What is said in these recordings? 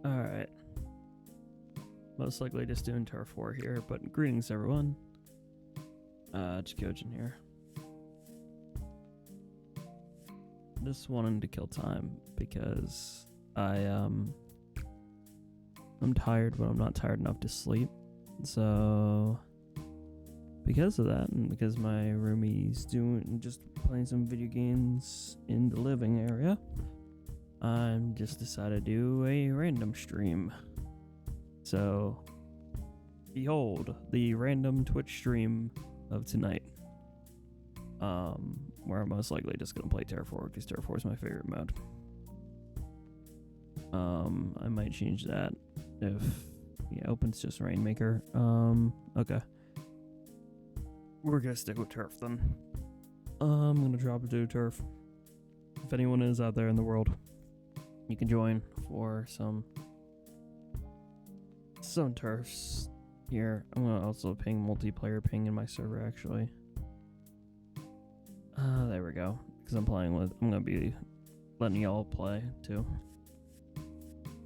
Alright. Most likely just doing Turf War here, but greetings everyone. Chikojin here. Just wanting to kill time because I'm tired, but I'm not tired enough to sleep. So because of that, and because my roomie's just playing some video games in the living area, I'm just decided to do a random stream. So behold the random Twitch stream of tonight. Where I'm most likely just gonna play Turf War because Turf War is my favorite mode. I might change that if opens just Rainmaker. Okay. We're gonna stick with Turf then. I'm gonna drop it to Turf. If anyone is out there in the world, you can join for some Turfs here. I'm gonna also ping multiplayer ping in my server actually. There we go. Because I'm gonna be letting y'all play too.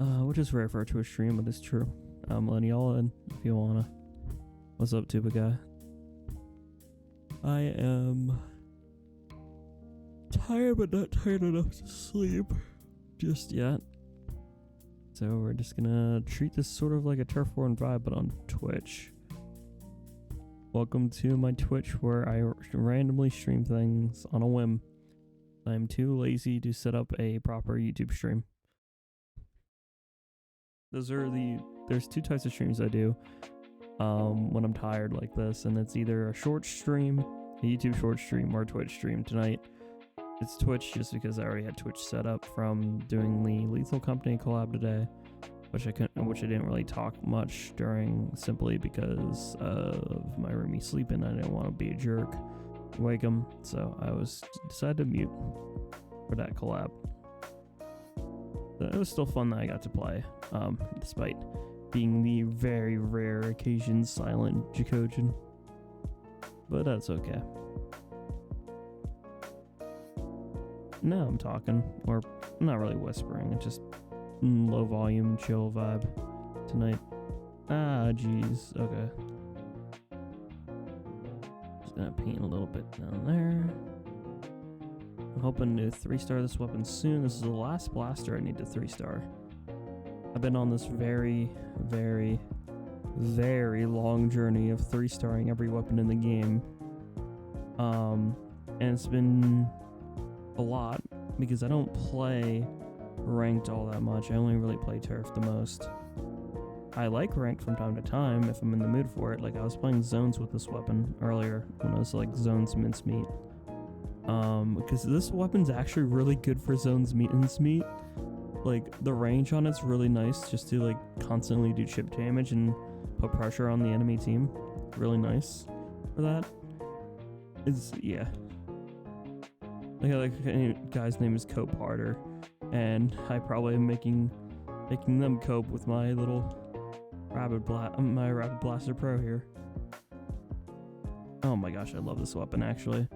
Which is rare for a Twitch stream, but it's true. I'm letting y'all in if you wanna. What's up, Tuba guy? I am tired, but not tired enough to sleep just yet. So we're just gonna treat this sort of like a Turf War vibe, but on Twitch. Welcome to my Twitch where I randomly stream things on a whim. I'm too lazy to set up a proper YouTube stream. There's two types of streams I do when I'm tired like this, and it's either a short stream, a YouTube short stream, or a Twitch stream. Tonight it's Twitch just because I already had Twitch set up from doing the Lethal Company collab today, which I didn't really talk much during, simply because of my roomie sleeping. I didn't want to be a jerk, wake him, so I decided to mute for that collab. It was still fun that I got to play, despite being the very rare occasion silent Chikojin, but that's okay. Now I'm talking, or I'm not really whispering, it's just low volume, chill vibe tonight. Jeez, okay. Just gonna paint a little bit down there. I'm hoping to 3-star this weapon soon. This is the last blaster I need to 3-star. I've been on this very, very, very long journey of 3-starring every weapon in the game. And it's been a lot because I don't play ranked all that much. I only really play Turf the most. I like ranked from time to time if I'm in the mood for it. Like I was playing zones with this weapon earlier when I was like zones mincemeat. Because this weapon's actually really good for zones mincemeat. Like the range on it's really nice just to like constantly do chip damage and put pressure on the enemy team. Really nice for that. Yeah. Like a guy's name is Cope Harder, and I probably am making them cope with my little Rapid Blaster Pro here. Oh my gosh, I love this weapon actually.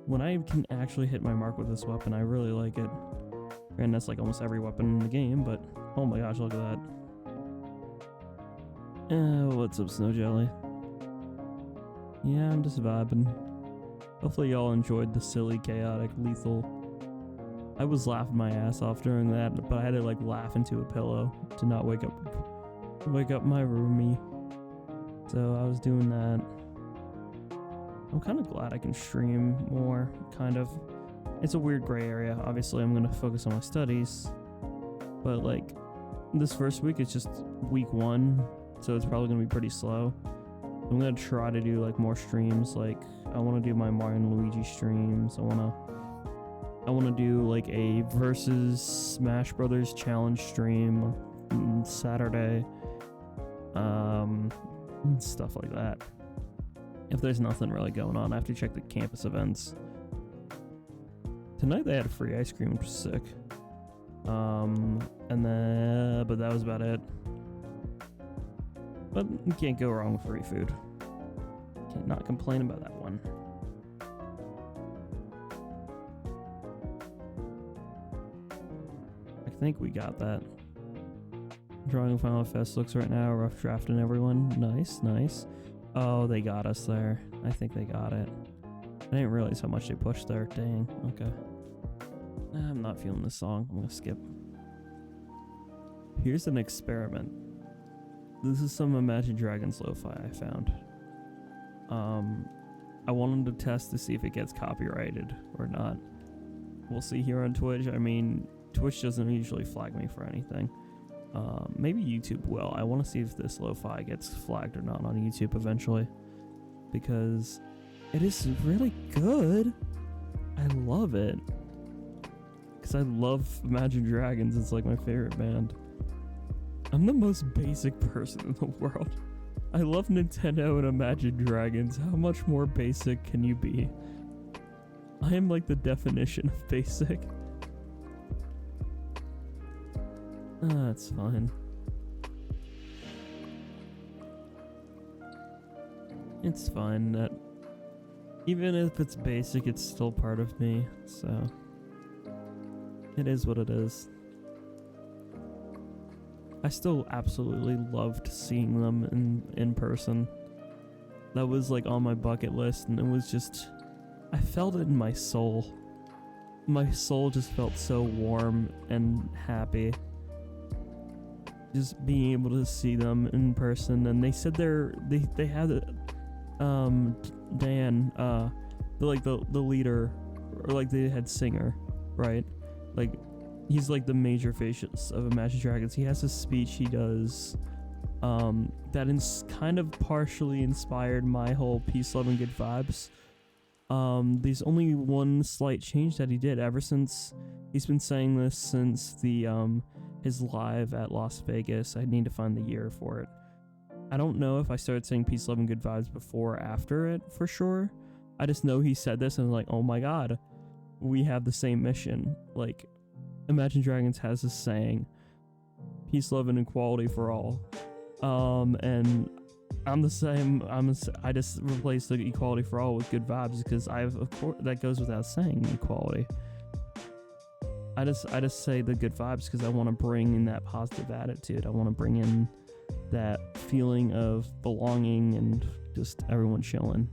When I can actually hit my mark with this weapon, I really like it. And that's like almost every weapon in the game, but oh my gosh, look at that. What's up, Snow Jelly? Yeah, I'm just vibing. Hopefully y'all enjoyed the silly, chaotic, lethal. I was laughing my ass off during that, but I had to like laugh into a pillow to not wake up my roomie. So I was doing that. I'm kind of glad I can stream more, kind of. It's a weird gray area. Obviously, I'm going to focus on my studies. But, like, this first week is just week 1, so it's probably going to be pretty slow. I'm going to try to do, like, more streams. Like, I want to do my Mario and Luigi streams. I want to do, like, a versus Smash Brothers challenge stream on Saturday. Stuff like that. If there's nothing really going on, I have to check the campus events. Tonight they had free ice cream, which was sick. But that was about it. But you can't go wrong with free food. Can't not complain about that one. I think we got that. Drawing Final Fest looks right now. Rough drafting everyone. Nice, nice. Oh, they got us there. I think they got it. I didn't realize how much they pushed there. Dang. Okay. I'm not feeling this song. I'm gonna skip. Here's an experiment. This is some Imagine Dragons lo-fi I found. I wanted to test to see if it gets copyrighted or not. We'll see here on Twitch. I mean, Twitch doesn't usually flag me for anything. Maybe YouTube will. I want to see if this lo-fi gets flagged or not on YouTube eventually, because it is really good. I love it. Because I love Imagine Dragons. It's like my favorite band. I'm the most basic person in the world. I love Nintendo and Imagine Dragons. How much more basic can you be? I am like the definition of basic. That's fine. It's fine that even if it's basic, it's still part of me, so it is what it is. I still absolutely loved seeing them in person. That was like on my bucket list, and it was just, I felt it in my soul. My soul just felt so warm and happy. Just being able to see them in person, and they said they had Dan, the leader, or like they had singer, right? Like he's like the major face of Imagine Dragons. He has a speech he does that kind of partially inspired my whole peace, love, and good vibes. There's only one slight change that he did ever since he's been saying this since the his live at Las Vegas. I need to find the year for it. I don't know if I started saying peace, love, and good vibes before or after it for sure. I just know he said this and I'm like, oh my god, we have the same mission. Like, Imagine Dragons has this saying, peace, love, and equality for all. And I'm the same. I just replaced the equality for all with good vibes because of course that goes without saying, equality. I just say the good vibes because I want to bring in that positive attitude. I want to bring in that feeling of belonging and just everyone chilling.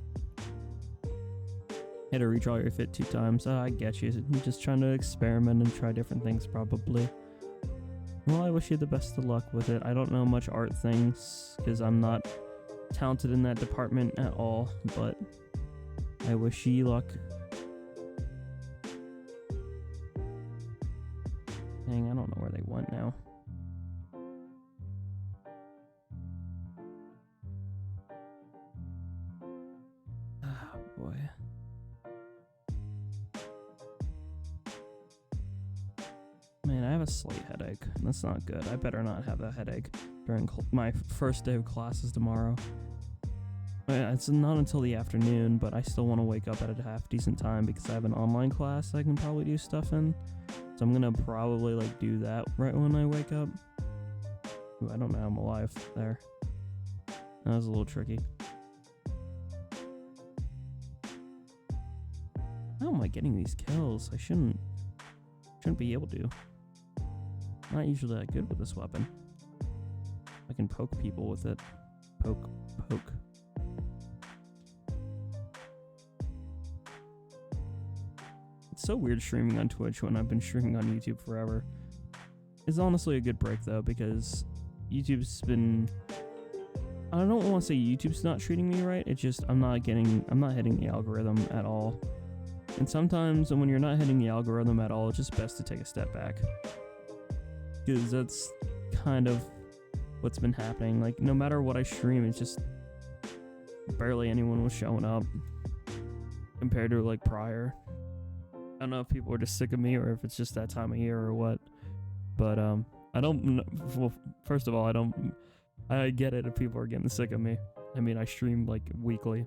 Had to redraw your fit 2 times. I get you. I'm just trying to experiment and try different things probably. Well, I wish you the best of luck with it. I don't know much art things because I'm not talented in that department at all, but I wish you luck. Dang, I don't know where they went now. Ah, boy. Man, I have a slight headache. That's not good. I better not have that headache during my first day of classes tomorrow. It's not until the afternoon, but I still want to wake up at a half decent time because I have an online class I can probably do stuff in. So I'm gonna probably like do that right when I wake up. Ooh, I don't know how I'm alive there. That was a little tricky. How am I getting these kills? I shouldn't be able to. I'm not usually that good with this weapon. I can poke people with it. Poke. It's so weird streaming on Twitch when I've been streaming on YouTube forever. It's honestly a good break though, because YouTube's been, I don't want to say YouTube's not treating me right, it's just I'm not hitting the algorithm at all. And sometimes when you're not hitting the algorithm at all, it's just best to take a step back. Because that's kind of what's been happening. Like, no matter what I stream, it's just barely anyone was showing up compared to like prior. I don't know if people are just sick of me or if it's just that time of year or what. But I don't, well, first of all, I get it if people are getting sick of me. I mean, I stream like weekly.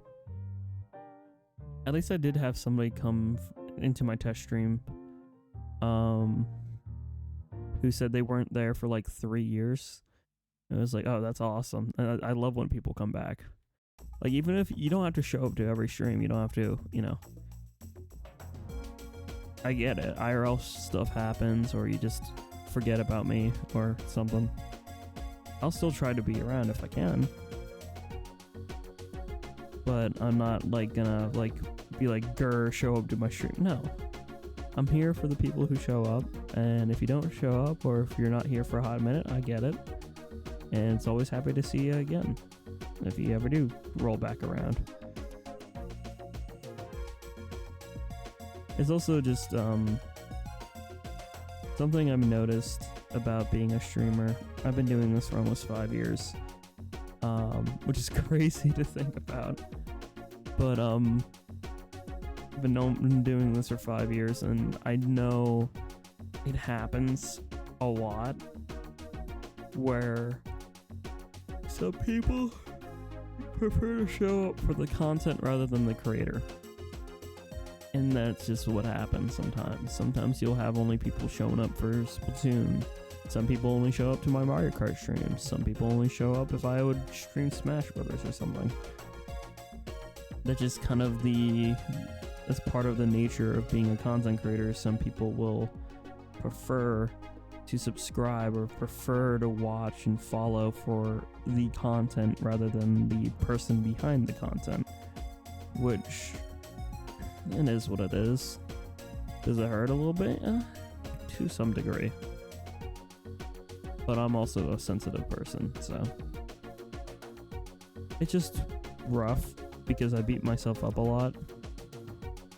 At least I did have somebody come into my test stream who said they weren't there for like 3 years. It was like, oh, that's awesome. And I love when people come back. Like, even if you don't have to show up to every stream, you don't have to, you know. I get it. IRL stuff happens, or you just forget about me or something. I'll still try to be around if I can. But I'm not like gonna like be like, grr, show up to my stream. No. I'm here for the people who show up, and if you don't show up or if you're not here for a hot minute, I get it. And it's always happy to see you again if you ever do roll back around. It's also just something I've noticed about being a streamer. I've been doing this for almost 5 years, which is crazy to think about. But I've been doing this for 5 years, and I know it happens a lot where some people prefer to show up for the content rather than the creator. And that's just what happens sometimes. Sometimes you'll have only people showing up for Splatoon. Some people only show up to my Mario Kart streams. Some people only show up if I would stream Smash Brothers or something. That's just kind of that's part of the nature of being a content creator. Some people will prefer to subscribe or prefer to watch and follow for the content rather than the person behind the content, which it is what it is. Does it hurt a little bit? To some degree. But I'm also a sensitive person, so it's just rough because I beat myself up a lot.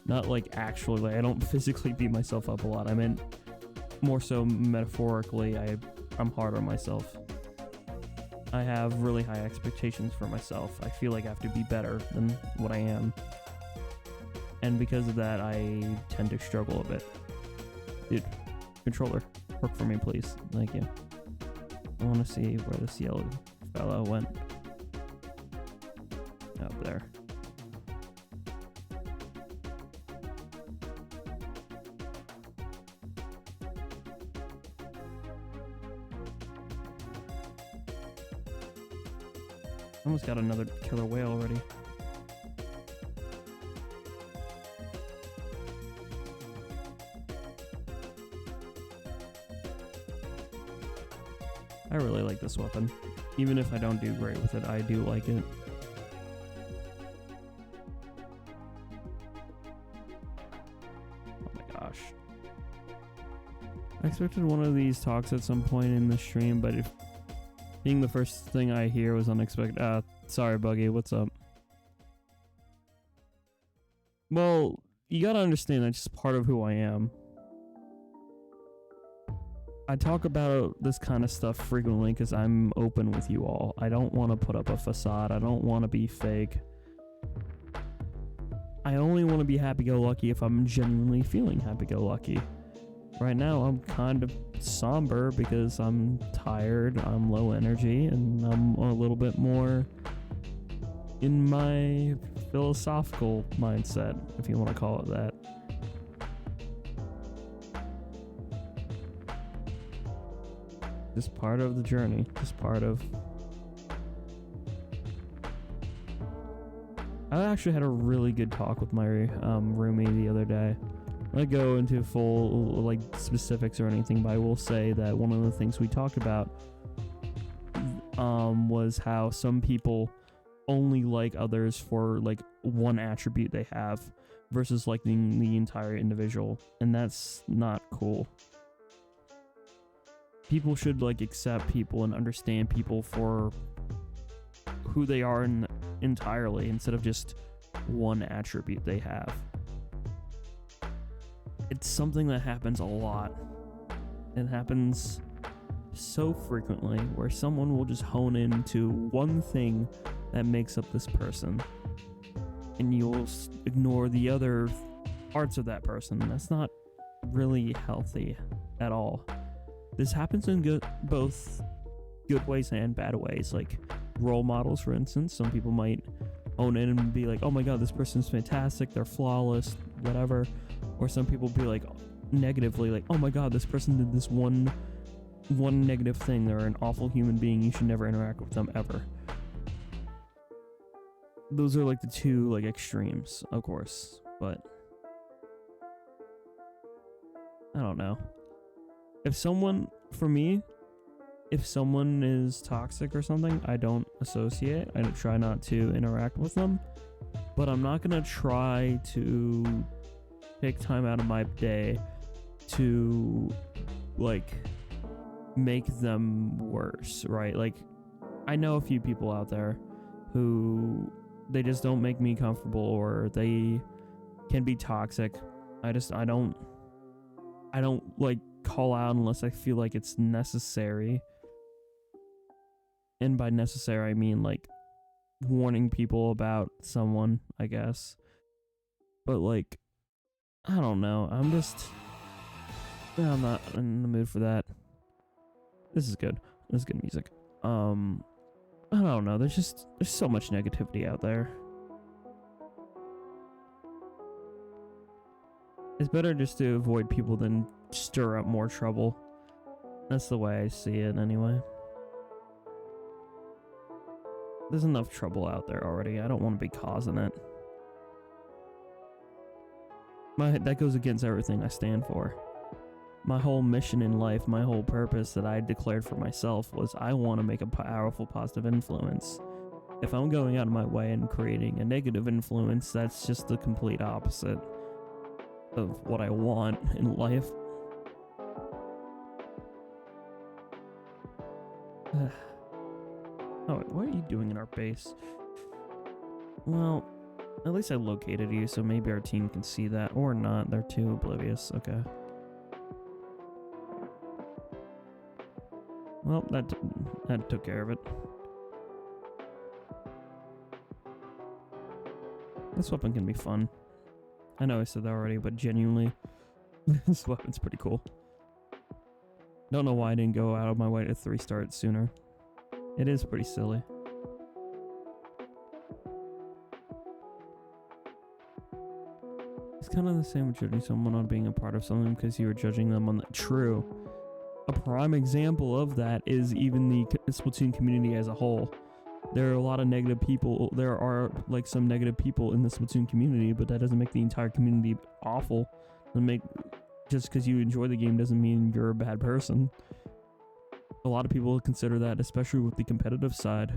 Not like actually, like I don't physically beat myself up a lot. I meant more so metaphorically, I'm hard on myself. I have really high expectations for myself. I feel like I have to be better than what I am. And because of that, I tend to struggle a bit. Dude, controller, work for me, please. Thank you. I want to see where this yellow fellow went. Up there. Almost got another killer whale already. I really like this weapon. Even if I don't do great with it, I do like it. Oh my gosh. I expected one of these talks at some point in the stream, but if being the first thing I hear was unexpected. Sorry, Buggy, what's up? Well, you gotta understand that's just part of who I am. I talk about this kind of stuff frequently because I'm open with you all. I don't want to put up a facade. I don't want to be fake. I only want to be happy-go-lucky if I'm genuinely feeling happy-go-lucky. Right now, I'm kind of somber because I'm tired, I'm low energy, and I'm a little bit more in my philosophical mindset, if you want to call it that. Just part of the journey, just part of... I actually had a really good talk with my roomie the other day. I don't go into full like specifics or anything, but I will say that one of the things we talked about was how some people only like others for like one attribute they have versus liking the entire individual, and that's not cool. People should like accept people and understand people for who they are entirely instead of just one attribute they have. It's something that happens a lot. It happens so frequently where someone will just hone into one thing that makes up this person, and you'll ignore the other parts of that person. That's not really healthy at all. This happens in both good ways and bad ways. Like role models, for instance. Some people might own in and be like, oh my god, this person's fantastic, they're flawless, whatever. Or some people be like negatively like, oh my god, this person did this one negative thing, they're an awful human being, you should never interact with them ever. Those are like the two like extremes, of course, but I don't know. If someone, for me, if someone is toxic or something, I don't associate. I try not to interact with them. But I'm not gonna try to take time out of my day to like make them worse, right? Like, I know a few people out there who they just don't make me comfortable, or they can be toxic. I don't like call out unless I feel like it's necessary. And by necessary, I mean like warning people about someone, I guess. But like, I don't know. I'm not in the mood for that. This is good. This is good music. I don't know. There's so much negativity out there. It's better just to avoid people than stir up more trouble. That's the way I see it anyway. There's enough trouble out there already. I don't want to be causing it. That goes against everything I stand for. My whole mission in life, my whole purpose that I declared for myself was I want to make a powerful, positive influence. If I'm going out of my way and creating a negative influence, that's just the complete opposite of what I want in life. Oh, what are you doing in our base? Well, at least I located you, so maybe our team can see that. Or not, they're too oblivious. Okay. Well, that took care of it. This weapon can be fun. I know I said that already, but genuinely, this weapon's pretty cool. Don't know why I didn't go out of my way to 3-star it sooner. It is pretty silly. It's kind of the same with judging someone on being a part of something because you were judging them on the true. A prime example of that is even the Splatoon community as a whole. There are a lot of negative people. There are like some negative people in the Splatoon community, but that doesn't make the entire community awful. Just because you enjoy the game doesn't mean you're a bad person. A lot of people consider that, especially with the competitive side.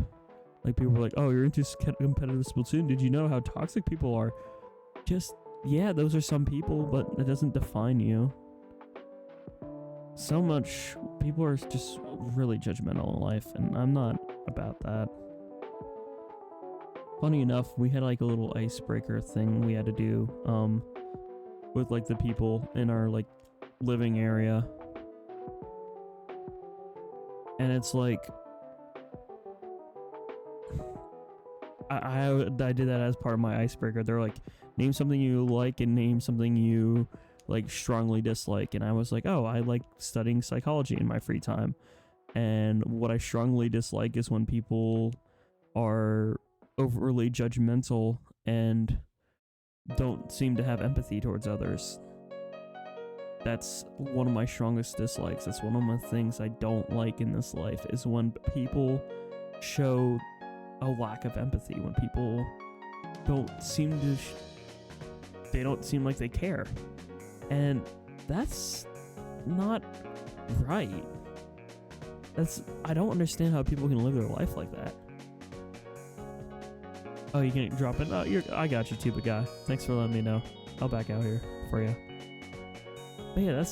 Like, people are like, oh, you're into competitive Splatoon. Did you know how toxic people are? Yeah, those are some people, but it doesn't define you. So much, people are just really judgmental in life, and I'm not about that. Funny enough, we had like a little icebreaker thing we had to do, with like the people in our like living area. And it's like, I did that as part of my icebreaker. They're like, name something you like and name something you like strongly dislike. And I was like, oh, I like studying psychology in my free time. And what I strongly dislike is when people are overly judgmental and don't seem to have empathy towards others. That's one of my strongest dislikes. That's one of my things I don't like in this life, is when people show a lack of empathy, when people don't seem to they don't seem like they care. And that's not right. I don't understand how people can live their life like that. Oh, you can drop it? Oh, I got you, Tuba guy. Thanks for letting me know. I'll back out here for you. But yeah,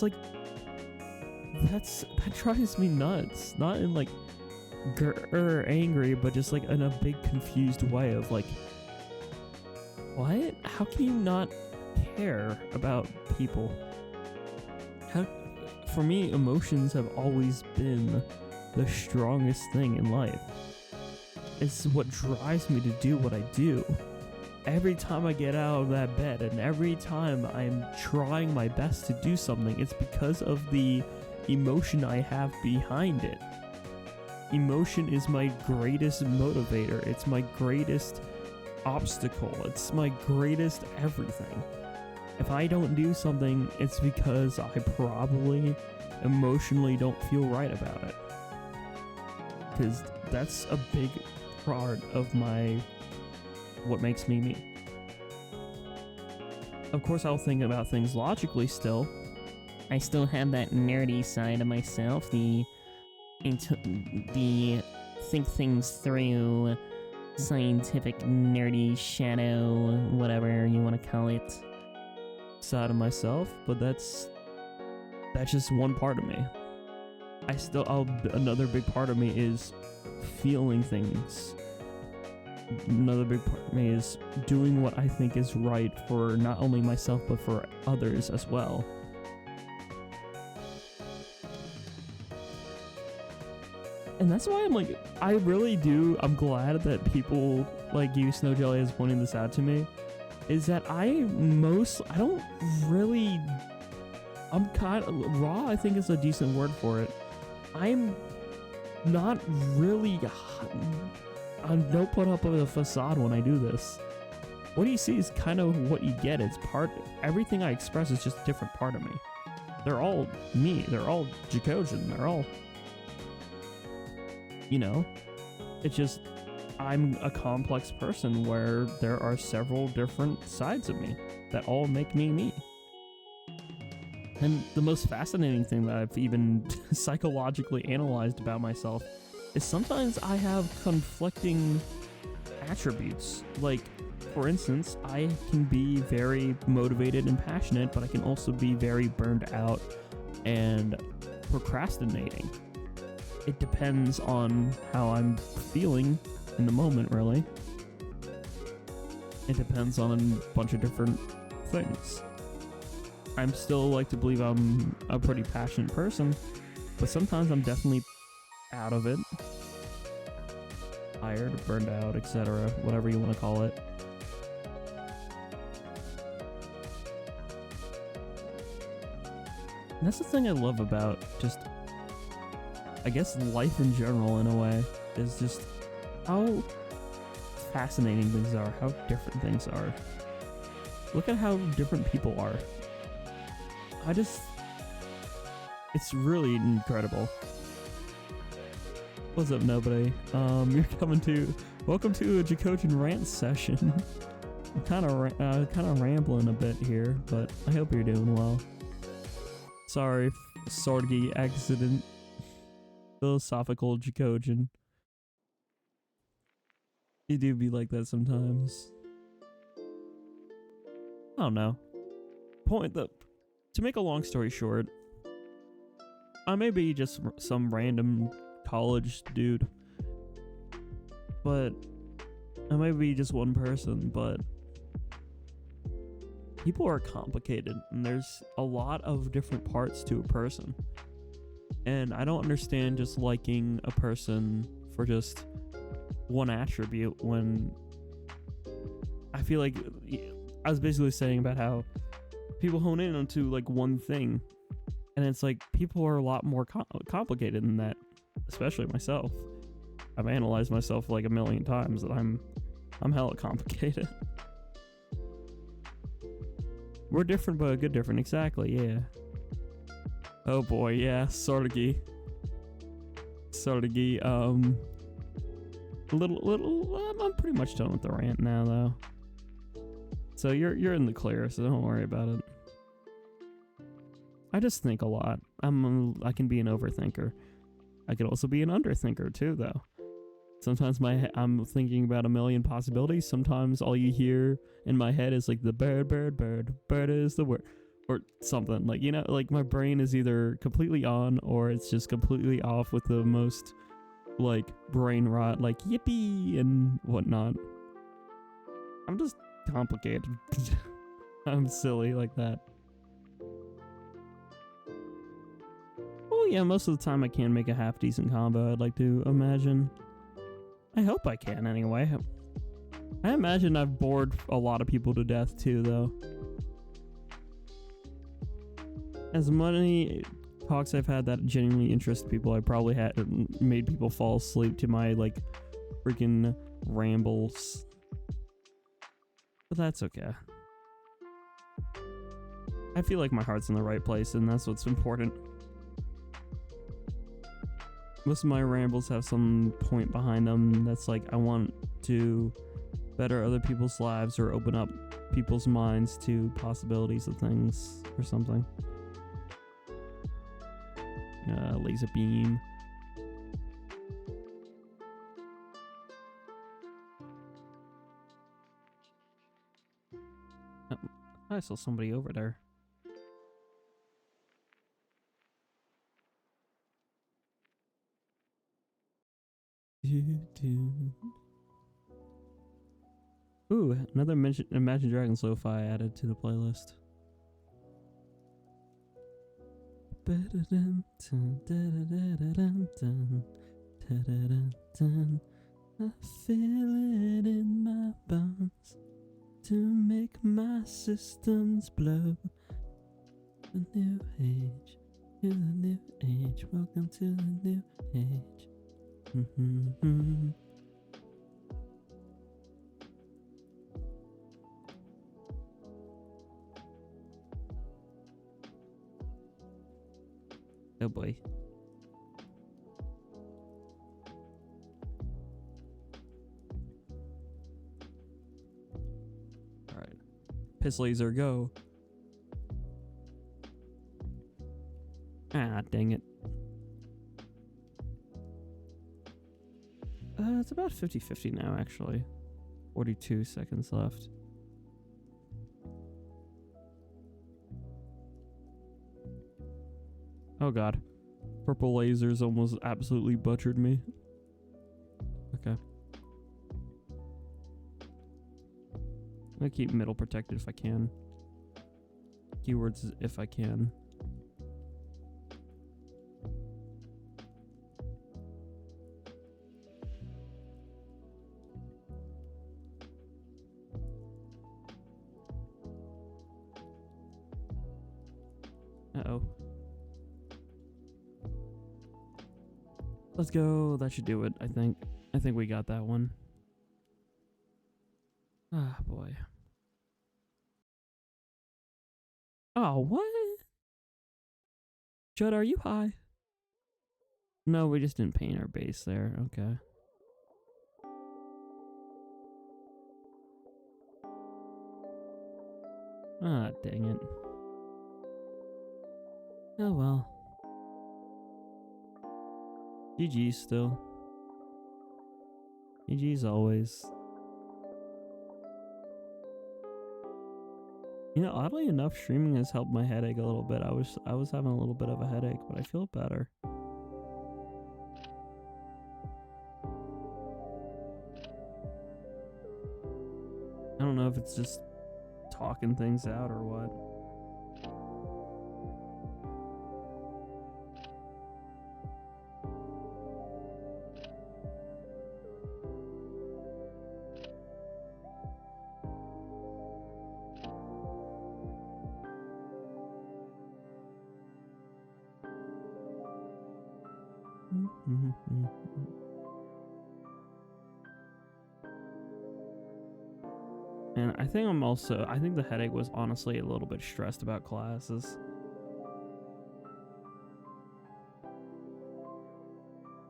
that drives me nuts. Not in like angry, but just like in a big confused way of like, what? How can you not care about people? For me, emotions have always been the strongest thing in life. It's what drives me to do what I do. Every time I get out of that bed and every time I'm trying my best to do something, it's because of the emotion I have behind it. Emotion is my greatest motivator. It's my greatest obstacle. It's my greatest everything. If I don't do something, it's because I probably emotionally don't feel right about it. Because that's a big part of what makes me me. Of course, I'll think about things logically still. I still have that nerdy side of myself, the into the think things through, scientific, nerdy, shadow, whatever you want to call it, side of myself, but that's just one part of me. Another big part of me is feeling things. Another big part of me is doing what I think is right for not only myself, but for others as well. And that's why I'm glad that people like you, Snow Jelly, is pointing this out to me. Is that I'm kind of raw, I think is a decent word for it. I'm not really, no put up of a facade when I do this. What you see is kind of what you get. Everything I express is just a different part of me. They're all me. They're all Jacosian. They're all, it's just, I'm a complex person where there are several different sides of me that all make me me. And the most fascinating thing that I've even psychologically analyzed about myself is sometimes I have conflicting attributes. Like, for instance, I can be very motivated and passionate, but I can also be very burned out and procrastinating. It depends on how I'm feeling in the moment, really. It depends on a bunch of different things. I'm still like to believe I'm a pretty passionate person, but sometimes I'm definitely out of it. Tired, burned out, etc. Whatever you want to call it. And that's the thing I love about just, I guess, life in general in a way, is just how fascinating things are, how different things are. Look at how different people are. It's really incredible. What's up, nobody? Welcome to a Jacosian rant session. I'm kind of rambling a bit here, but I hope you're doing well. Sorry, Sorgi accident. Philosophical Jacosian. You do be like that sometimes. I don't know. To make a long story short, I may be just some random college dude, but I may be just one person, but people are complicated and there's a lot of different parts to a person. And I don't understand just liking a person for just one attribute when I feel like I was basically saying about how people hone in onto like one thing, and it's like people are a lot more complicated than that, especially myself. I've analyzed myself like a million times that I'm hella complicated. We're different, but a good different. Exactly, yeah. Oh boy, yeah, Sorgi. I'm pretty much done with the rant now, though. So you're in the clear, so don't worry about it. I just think a lot. I can be an overthinker. I could also be an underthinker too, though. Sometimes I'm thinking about a million possibilities. Sometimes all you hear in my head is like the bird is the word, or something. Like, like my brain is either completely on or it's just completely off with the most like brain rot, like yippee and whatnot. I'm just complicated. I'm silly like that. Oh yeah, most of the time I can make a half decent combo, I'd like to imagine. I hope I can anyway. I imagine I've bored a lot of people to death too, though. As many talks I've had that genuinely interest people, I probably had made people fall asleep to my like freaking rambles. But that's okay. I feel like my heart's in the right place, and that's what's important. Most of my rambles have some point behind them that's like, I want to better other people's lives or open up people's minds to possibilities of things or something. Laser beam. I saw somebody over there. Ooh, another Imagine Dragons lo-fi added to the playlist. I feel it in my bones to make my systems blow. The new age, to the new age, welcome to the new age. Oh boy. Alright. Piss laser, go. Ah, dang it. It's about 50-50 now, actually. 42 seconds left. Oh god. Purple lasers almost absolutely butchered me. Okay. I'm gonna keep middle protected if I can. Keywords if I can. Uh-oh. Let's go. That should do it, I think. I think we got that one. Ah, boy. Oh, what? Judd, are you high? No, we just didn't paint our base there. Okay. Ah, dang it. Oh well. GG's still. GG's always. You know, oddly enough, streaming has helped my headache a little bit. I was having a little bit of a headache, but I feel better. I don't know if it's just talking things out or what. And I think the headache was honestly a little bit stressed about classes.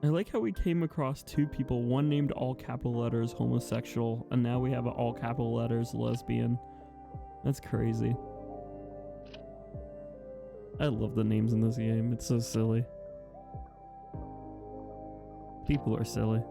I like how we came across two people, one named all capital letters homosexual, and now we have an all capital letters lesbian. That's crazy. I love the names in this game. It's so silly. People are silly.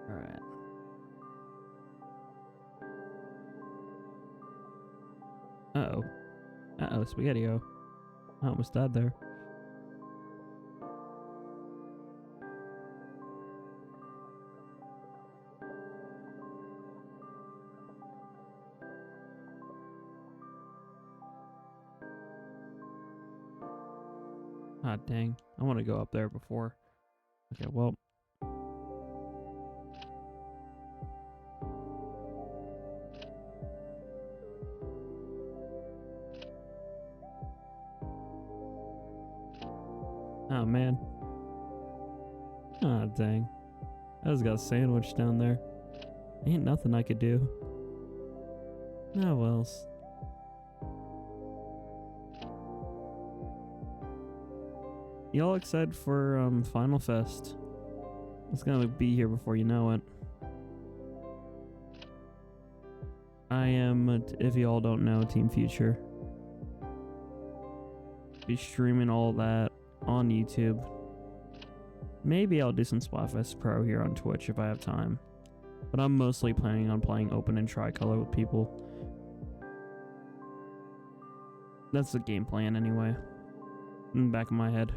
All right. Uh-oh. Uh-oh, SpaghettiO. I almost died there. Ah, dang. I want to go up there before. Okay, well. Oh, man. dang. I just got a sandwich down there. Ain't nothing I could do. Oh wells. Y'all excited for Final Fest? It's gonna be here before you know it. I am, if y'all don't know, Team Future. Be streaming all that on YouTube. Maybe I'll do some Splatfest Pro here on Twitch if I have time. But I'm mostly planning on playing Open and Tricolor with people. That's the game plan anyway. In the back of my head.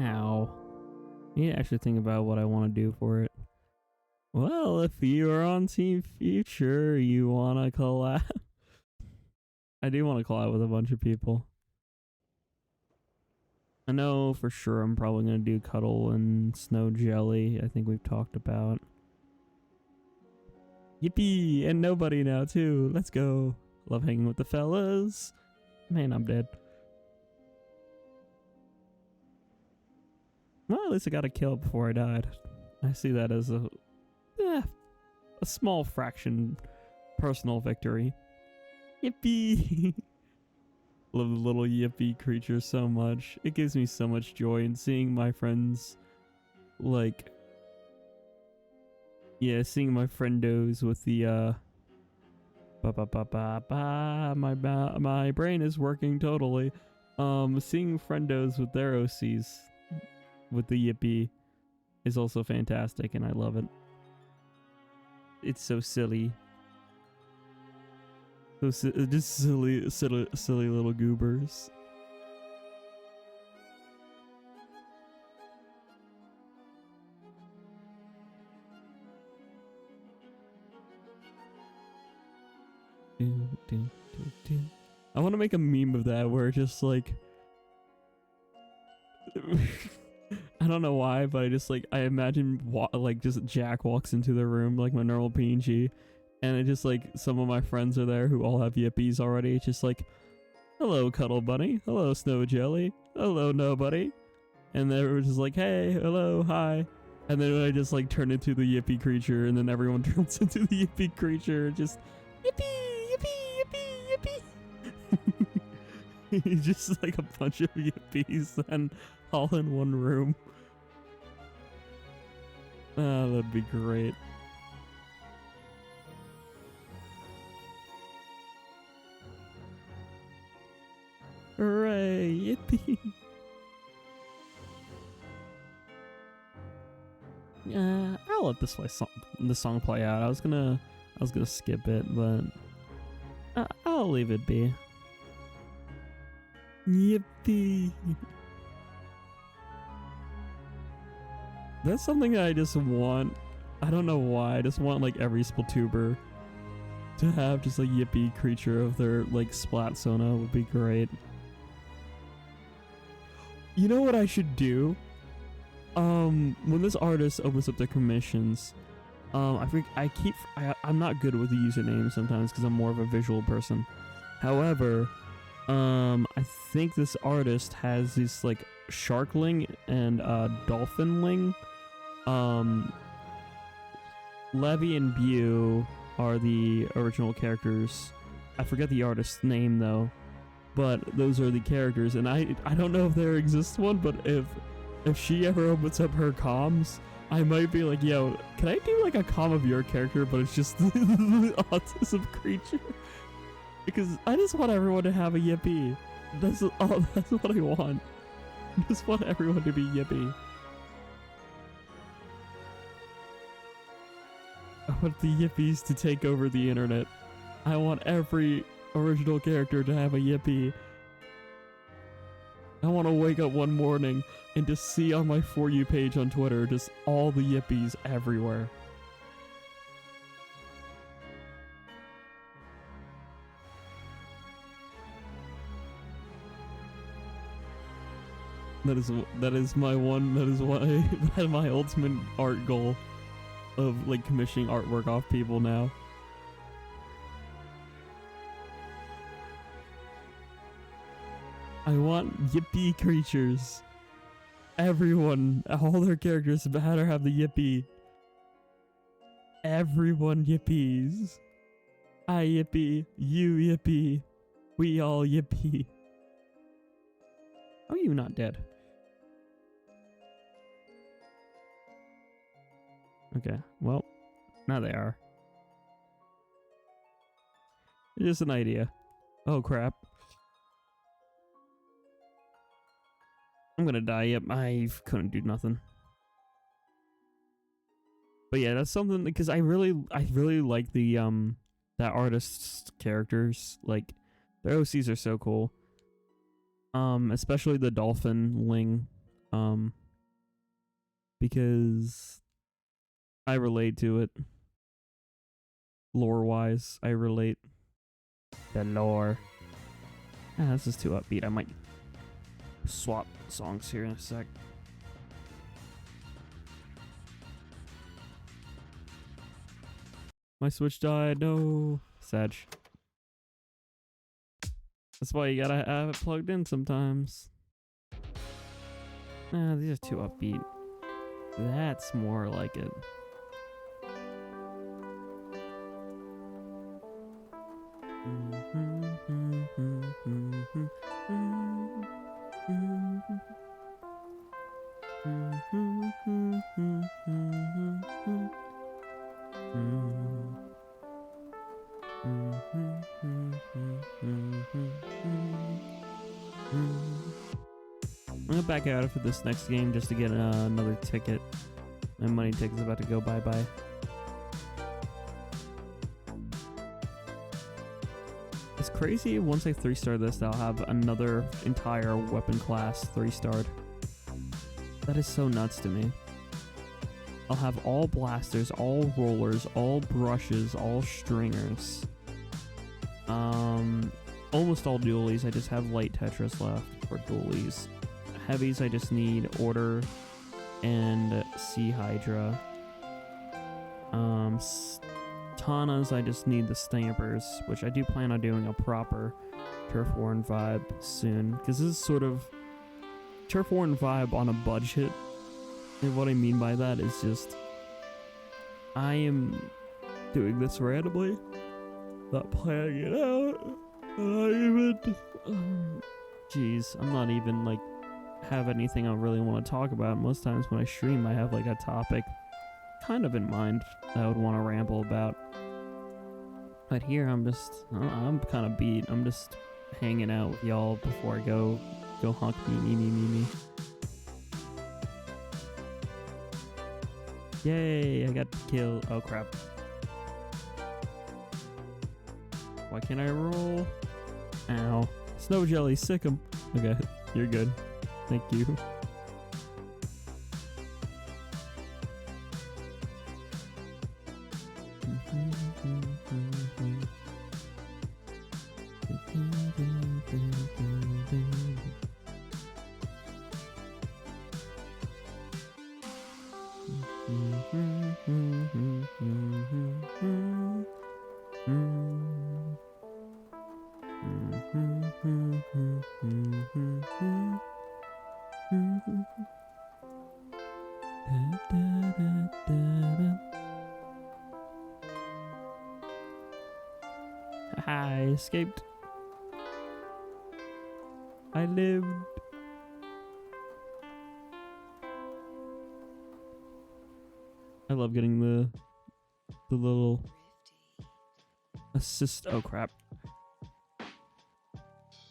Ow. I need to actually think about what I want to do for it. Well, if you are on Team Future, you want to collab. I do want to collab with a bunch of people. I know for sure I'm probably going to do Cuddle and Snow Jelly. I think we've talked about. Yippee! And Nobody now too. Let's go. Love hanging with the fellas. Man, I'm dead. Well, at least I got a kill before I died. I see that as a small fraction personal victory. Yippee! Love the little yippee creature so much. It gives me so much joy in seeing my friends, like, yeah, seeing my friendos with the my brain is working totally. Seeing friendos with their OCs with the yippee is also fantastic, and I love it. It's so silly. So just silly little goobers. I want to make a meme of that where just like I don't know why, but I imagine like just Jack walks into the room like my normal PNG, and it just like some of my friends are there who all have yippies already. It's just like, hello Cuddle Bunny, hello Snow Jelly, hello Nobody, and they were just like, hey, hello, hi, and then I just like turn into the yippee creature, and then everyone turns into the yippee creature, just yippee, yippee, yippee, yippee. Just like a bunch of yippies and all in one room. Oh, that'd be great. Hooray, yippee. I'll let this song play out. I was gonna skip it, but I'll leave it be. Yippee. That's something I just want. I don't know why. I just want like every Splatuber to have just a yippee creature of their like Splat Sona would be great. You know what I should do? When this artist opens up their commissions, I'm not good with the username sometimes because I'm more of a visual person. However, I think this artist has these like Sharkling and Dolphinling. Levy and Bew are the original characters. I forget the artist's name though, but those are the characters, and I don't know if there exists one, but if she ever opens up her comms, I might be like, yo, can I do like a comm of your character, but it's just the autism creature? Because I just want everyone to have a yippee. That's what I want. I just want everyone to be yippee. I want the yippies to take over the internet. I want every original character to have a yippee. I want to wake up one morning and just see on my For You page on Twitter just all the yippies everywhere. That is my one. That is why that is my ultimate art goal of like commissioning artwork off people now. I want yippee creatures. Everyone, all their characters better have the yippee. Everyone yippies. I yippee, you yippee, we all yippee. How are you not dead? Okay, well, now they are. Just an idea. Oh crap. I'm gonna die. Yep, I couldn't do nothing. But yeah, that's something because I really like the that artist's characters. Like their OCs are so cool. Especially the dolphin ling. Because I relate to it. Lore wise, I relate. The lore. Ah, this is too upbeat. I might swap songs here in a sec. My Switch died. No. Sad. That's why you gotta have it plugged in sometimes. Nah, these are too upbeat. That's more like it. I'm gonna back out for this next game just to get another ticket. My money ticket's about to go bye-bye. It's crazy, once I 3-star this, I'll have another entire weapon class 3-starred. That is so nuts to me. I'll have all blasters, all rollers, all brushes, all stringers. Almost all dualies. I just have light Tetris left for dualies. Heavies, I just need Order and Sea Hydra. Tanas, I just need the Stampers, which I do plan on doing a proper Turf War vibe soon, because this is sort of Turf War vibe on a budget. And what I mean by that is just I am doing this randomly, not planning it out. Jeez, I'm not even like have anything I really want to talk about. Most times when I stream, I have like a topic kind of in mind that I would want to ramble about. But here I'm kind of beat. I'm just hanging out with y'all before I go honk me. Yay, I got the kill. Oh crap. Why can't I roll? Ow. Snow jelly, sick 'em. Okay, you're good. Thank you. I escaped. I lived. I love getting the little assist. Oh crap.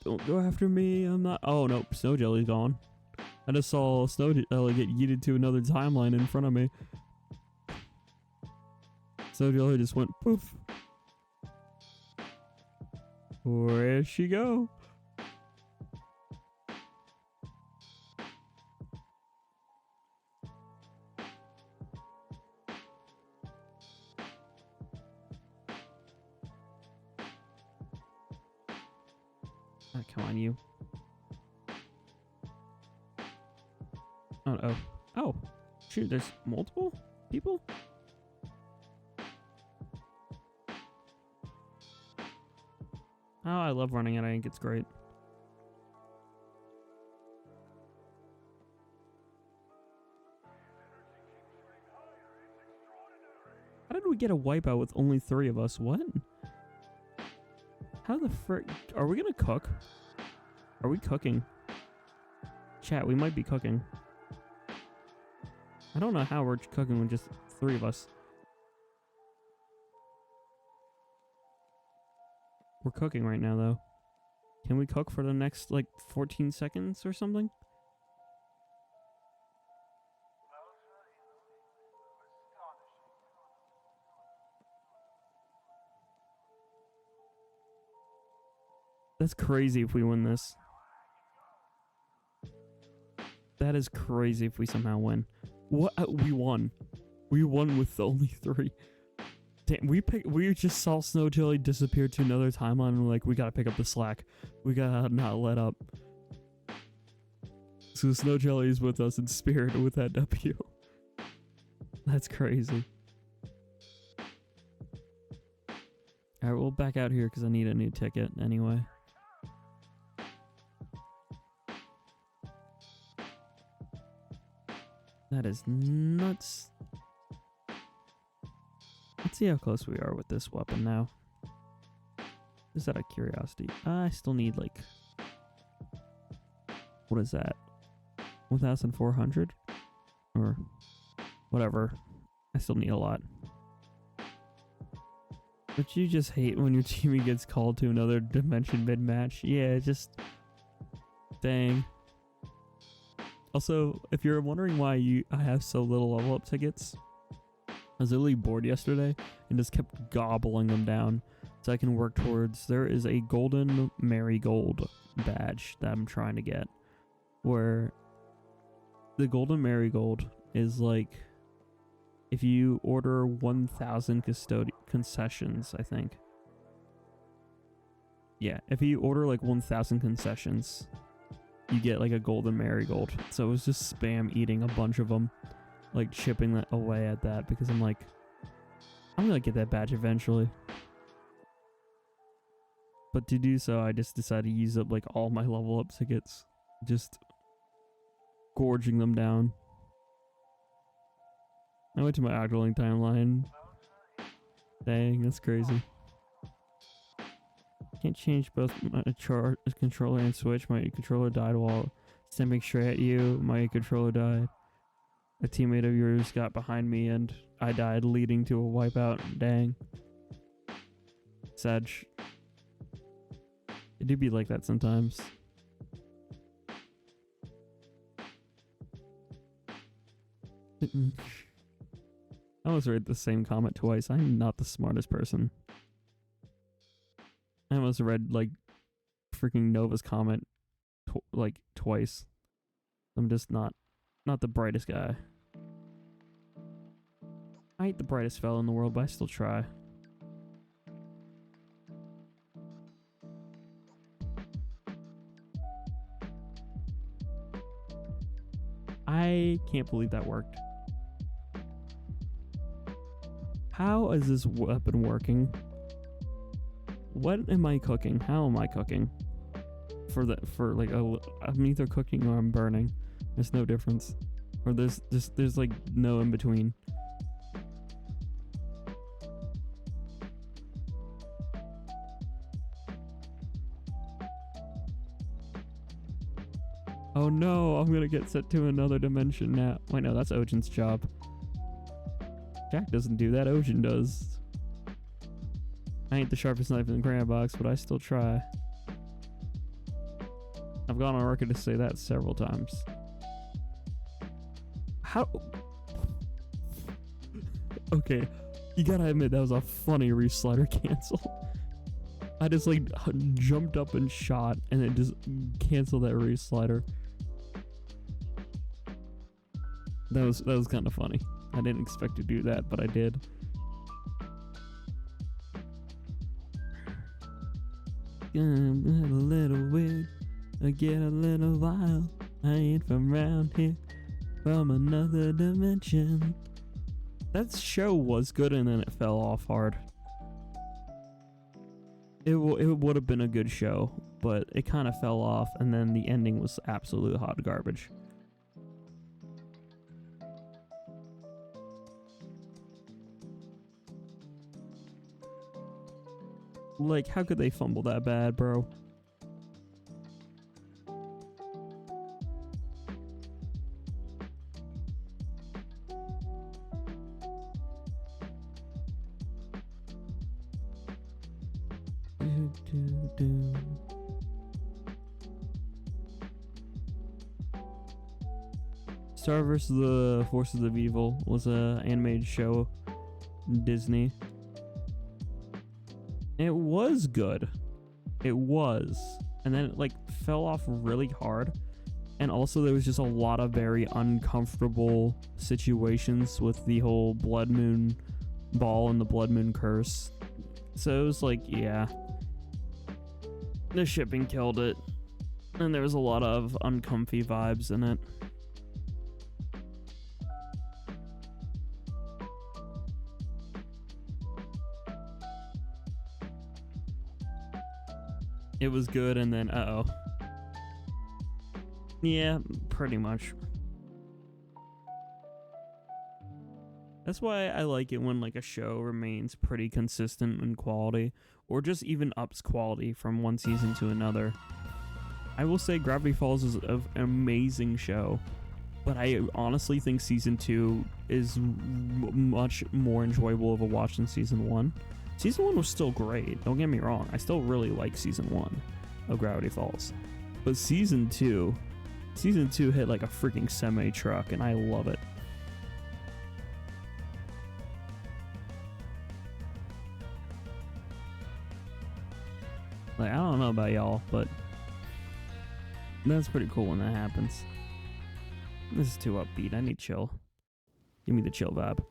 Don't go after me. I'm not. Oh nope. Snow jelly's gone. I just saw Snow Jelly get yeeted to another timeline in front of me. Snow Jelly just went poof. Where'd she go? Oh, come on, you. Oh, oh. Oh. Shoot, there's multiple people? Oh, I love running it. I think it's great. How did we get a wipeout with only 3 of us? What? How the frick? Are we gonna cook? Are we cooking? Chat, we might be cooking. I don't know how we're cooking with just 3 of us. We're cooking right now, though. Can we cook for the next, like, 14 seconds or something? That's crazy if we win this. That is crazy if we somehow win. What? We won. We won with only 3. Damn, we just saw Snow Jelly disappear to another timeline and we're like, we gotta pick up the slack. We gotta not let up. So Snow Jelly is with us in spirit with that W. That's crazy. Alright, we'll back out here because I need a new ticket anyway. That is nuts. Let's see how close we are with this weapon now. Just out of curiosity. I still need like... What is that? 1,400? Or whatever. I still need a lot. But you just hate when your teammate gets called to another dimension mid-match. Yeah, just... Dang. Also, if you're wondering why I have so little level up tickets, I was really bored yesterday and just kept gobbling them down so I can work towards... There is a golden marigold badge that I'm trying to get, where the golden marigold is like if you order 1,000 concessions, I think. Yeah, if you order like 1,000 concessions, you get like a golden marigold. So it was just spam eating a bunch of them, like chipping that away at that because I'm like, I'm gonna get that badge eventually. But to do so, I just decided to use up like all my level up tickets, just gorging them down. I went to my idling timeline. Dang, that's crazy. Can't change both my controller and Switch. My controller died while standing straight at you. My controller died. A teammate of yours got behind me and I died, leading to a wipeout. Dang. Sad. It do be like that sometimes. I almost read the same comment twice. I'm not the smartest person. I almost read like freaking Nova's comment like twice. I'm just not the brightest guy. I ain't the brightest fellow in the world, but I still try. I can't believe that worked. How is this weapon working? What am I cooking? How am I cooking? I'm either cooking or I'm burning. There's no difference. Or there's like no in between. Oh no, I'm gonna get sent to another dimension now. Wait, no, that's Ojin's job. Jack doesn't do that, Ojin does. I ain't the sharpest knife in the crayon box, but I still try. I've gone on record to say that several times. How? Okay, you gotta admit that was a funny reslider cancel. I just like jumped up and shot, and it just canceled that reslider. That was kind of funny. I didn't expect to do that, but I did. I'm a little weird. I get a little wild. I ain't from around here. From another dimension. That show was good and then it fell off hard. It would have been a good show, but it kind of fell off, and then the ending was absolute hot garbage. Like, how could they fumble that bad, bro? Star vs. the Forces of Evil was a animated show, Disney. It was good. It was. And then it like fell off really hard. And also there was just a lot of very uncomfortable situations with the whole Blood Moon ball and the Blood Moon curse. So it was like, yeah. The shipping killed it. And there was a lot of uncomfy vibes in it. It was good, and then uh-oh. Yeah, pretty much. That's why I like it when like a show remains pretty consistent in quality, or just even ups quality from one season to another. I will say Gravity Falls is an amazing show, but I honestly think season 2 is much more enjoyable of a watch than season 1. Season 1 was still great, don't get me wrong. I still really like season 1 of Gravity Falls. But season 2 hit like a freaking semi-truck, and I love it. Like, I don't know about y'all, but that's pretty cool when that happens. This is too upbeat, I need chill. Give me the chill vibe.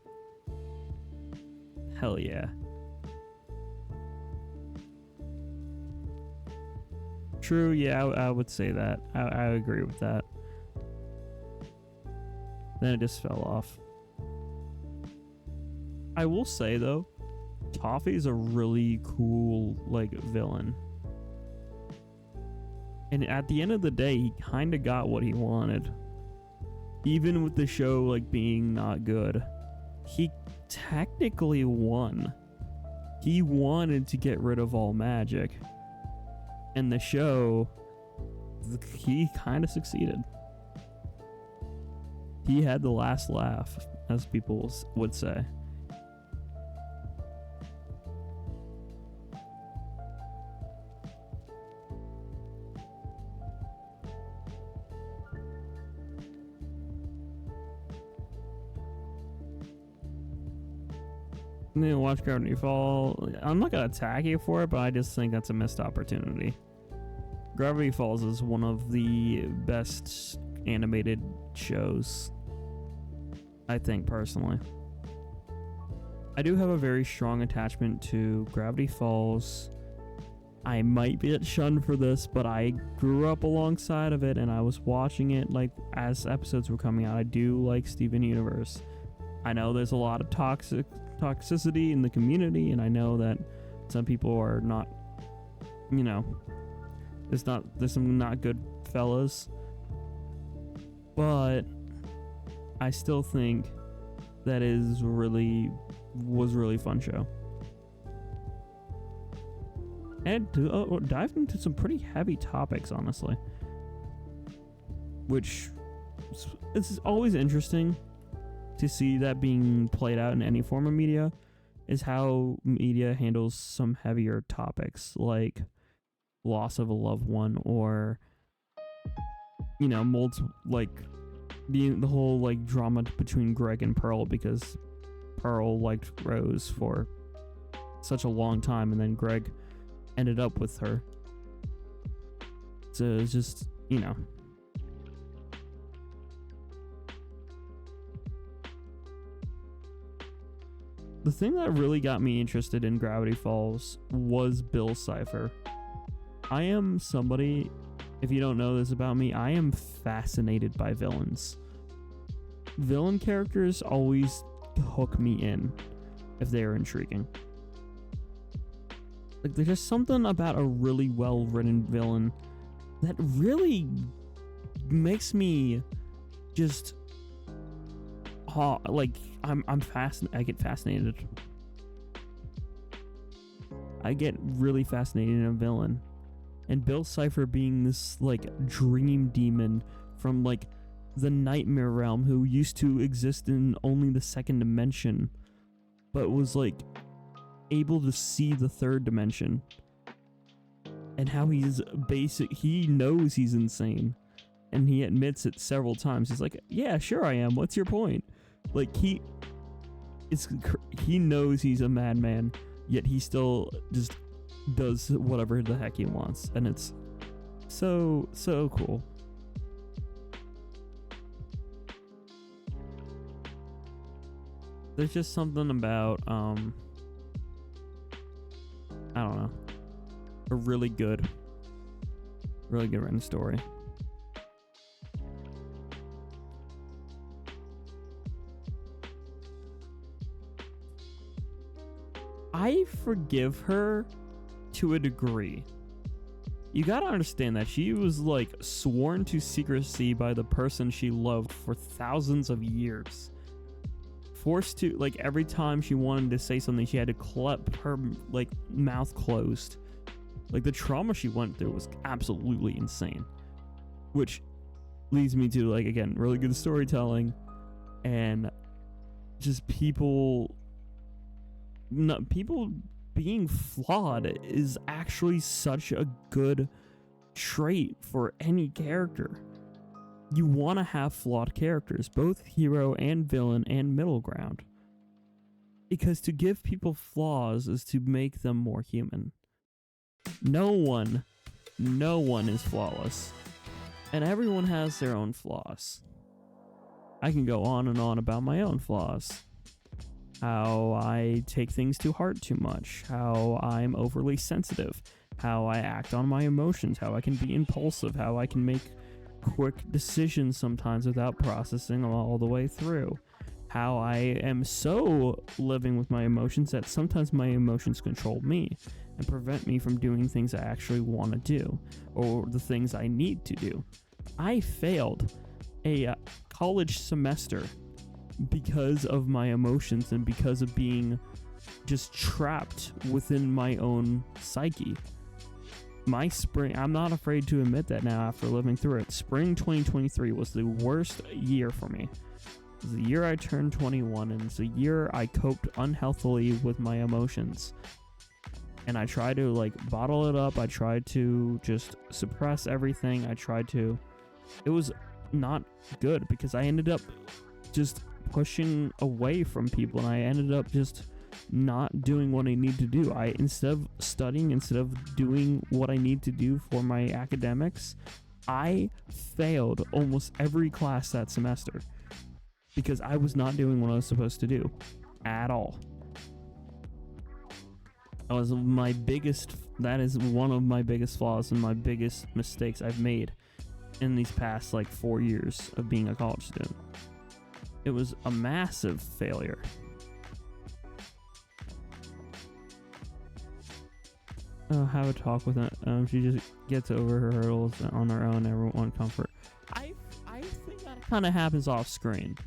Hell yeah. True, yeah, I would say that. I agree with that. Then it just fell off. I will say though, Toffee's a really cool like villain. And at the end of the day, he kind of got what he wanted. Even with the show like being not good, he technically won. He wanted to get rid of all magic. And the show, he kind of succeeded. He had the last laugh, as people would say. I'm gonna watch Gravity Falls. I'm not gonna attack you for it, but I just think that's a missed opportunity. Gravity Falls is one of the best animated shows, I think, personally. I do have a very strong attachment to Gravity Falls. I might get shunned for this, but I grew up alongside of it, and I was watching it like as episodes were coming out. I do like Steven Universe. I know there's a lot of toxicity in the community, and I know that some people are not, you know, there's some not good fellas, but I still think that was really fun show. And dived into some pretty heavy topics, honestly, which is always interesting to see that being played out in any form of media, is how media handles some heavier topics like loss of a loved one, or, you know, like the whole like drama between Greg and Pearl, because Pearl liked Rose for such a long time, and then Greg ended up with her. So it's just, you know. The thing that really got me interested in Gravity Falls was Bill Cipher. I am somebody, if you don't know this about me, I am fascinated by villains. villain characters always hook me in if they are intriguing. Like, there's just something about a really well-written villain that really makes me just like I'm fascinated. I get fascinated. I get really fascinated in a villain. And Bill Cipher being this like dream demon from like the nightmare realm who used to exist in only the second dimension, but was like able to see the third dimension. And how he knows he's insane. And he admits it several times. He's like, yeah, sure I am. What's your point? Like, he knows he's a madman, yet he still just does whatever the heck he wants. And it's so cool. There's just something about, I don't know, a really good written story. I forgive her to a degree. You gotta understand that she was like sworn to secrecy by the person she loved for thousands of years. Forced to, like, every time she wanted to say something, she had to keep her like mouth closed. Like, the trauma she went through was absolutely insane. Which leads me to, like, again, really good storytelling and just people being flawed is actually such a good trait for any character. You want to have flawed characters, both hero and villain and middle ground. Because to give people flaws is to make them more human. No one is flawless. And everyone has their own flaws. I can go on and on about my own flaws. How I take things to heart too much. How I'm overly sensitive. How I act on my emotions. How I can be impulsive. How I can make quick decisions sometimes without processing them all the way through. How I am so living with my emotions that sometimes my emotions control me and prevent me from doing things I actually want to do or the things I need to do. I failed a college semester because of my emotions and because of being just trapped within my own psyche. My spring, I'm not afraid to admit that now after living through it. Spring 2023 was the worst year for me. It was the year I turned 21, and it's the year I coped unhealthily with my emotions. And I tried to like bottle it up. I tried to just suppress everything. It was not good because I ended up just pushing away from people, and I ended up just not doing what I need to do. Instead of studying, instead of doing what I need to do for my academics, I failed almost every class that semester because I was not doing what I was supposed to do at all. That is one of my biggest flaws and my biggest mistakes I've made in these past like 4 years of being a college student. It was a massive failure. Have a talk with it. She just gets over her hurdles on her own. Everyone comfort. I think that kind of happens off screen.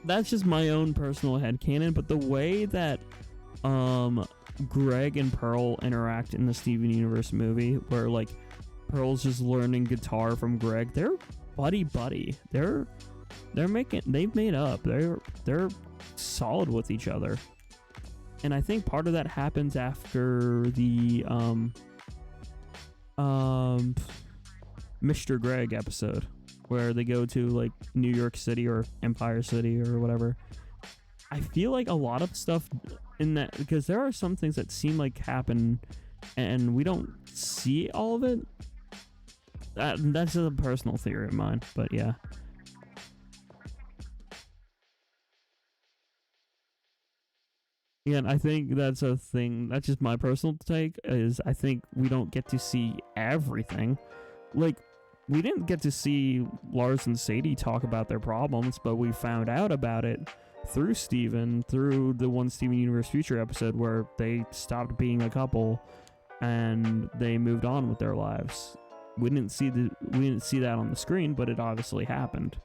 That's just my own personal headcanon, but the way that Greg and Pearl interact in the Steven Universe movie, where like Pearl's just learning guitar from Greg, they're buddy. They've made up. They're solid with each other. And I think part of that happens after the Mr. Greg episode, where they go to like New York City or Empire City or whatever. I feel like a lot of stuff in that, because there are some things that seem like happen and we don't see all of it. That's just a personal theory of mine, but yeah. And I think that's a thing, that's just my personal take, is I think we don't get to see everything. Like, we didn't get to see Lars and Sadie talk about their problems, but we found out about it through Steven, through the one Steven Universe Future episode where they stopped being a couple and they moved on with their lives. We didn't see that on the screen, but it obviously happened.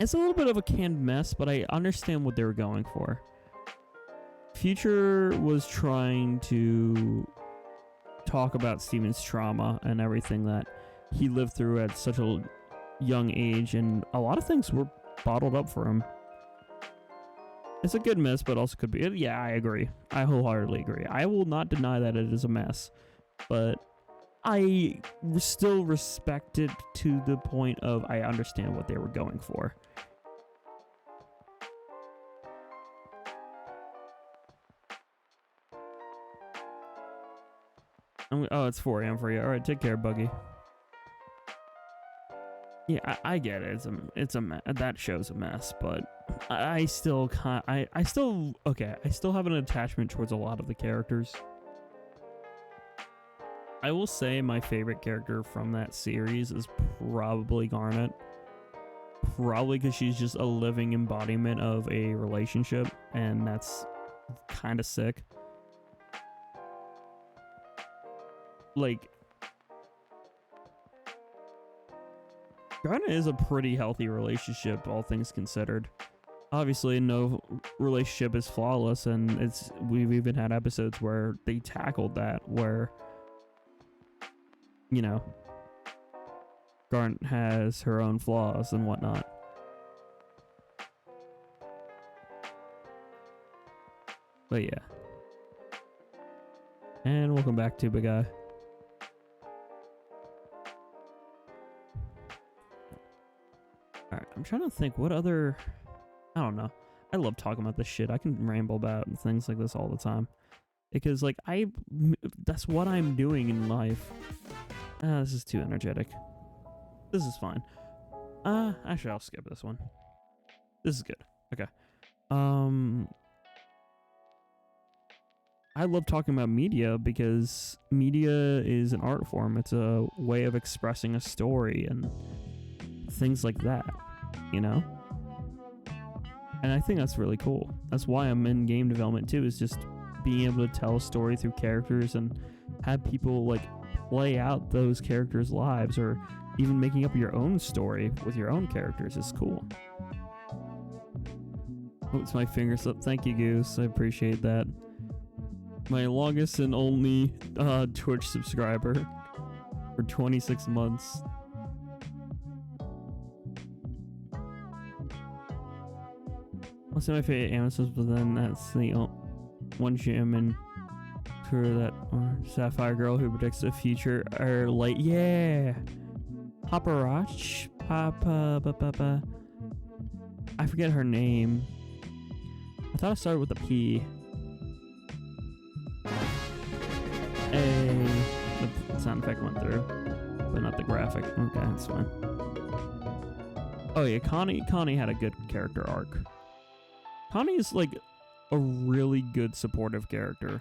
It's a little bit of a canned mess, but I understand what they were going for. Future was trying to talk about Steven's trauma and everything that he lived through at such a young age, and a lot of things were bottled up for him. It's a good mess, but also could be... Yeah, I agree. I wholeheartedly agree. I will not deny that it is a mess, but I still respect it to the point of I understand what they were going for. Oh, it's 4 a.m. for you. All right, take care, Buggy. Yeah, I get it. That show's a mess, but I still have an attachment towards a lot of the characters. I will say my favorite character from that series is probably Garnet. Probably because she's just a living embodiment of a relationship, and that's kind of sick. Like, Garnet is a pretty healthy relationship, all things considered. Obviously, no relationship is flawless, and we've even had episodes where they tackled that, where, you know, Garnet has her own flaws and whatnot. But yeah. And welcome back, Tuba Guy. Alright, I'm trying to think what other... I don't know. I love talking about this shit. I can ramble about things like this all the time. Because, like, that's what I'm doing in life. This is too energetic. This is fine. Actually, I'll skip this one. This is good. Okay. I love talking about media because media is an art form. It's a way of expressing a story and things like that, you know? And I think that's really cool. That's why I'm in game development too, is just being able to tell a story through characters and have people like play out those characters' lives, or even making up your own story with your own characters is cool. Oh, it's my finger slip. Thank you, Goose. I appreciate that. My longest and only Twitch subscriber for 26 months. What's my favorite amethyst, but then that's the one gem and crew that Sapphire Girl who predicts the future are late. Yeah, Paparach, Papa. I forget her name. I thought it started with a P. The sound effect went through, but not the graphic. Okay, that's fine. Oh yeah, Connie had a good character arc. Connie is like a really good supportive character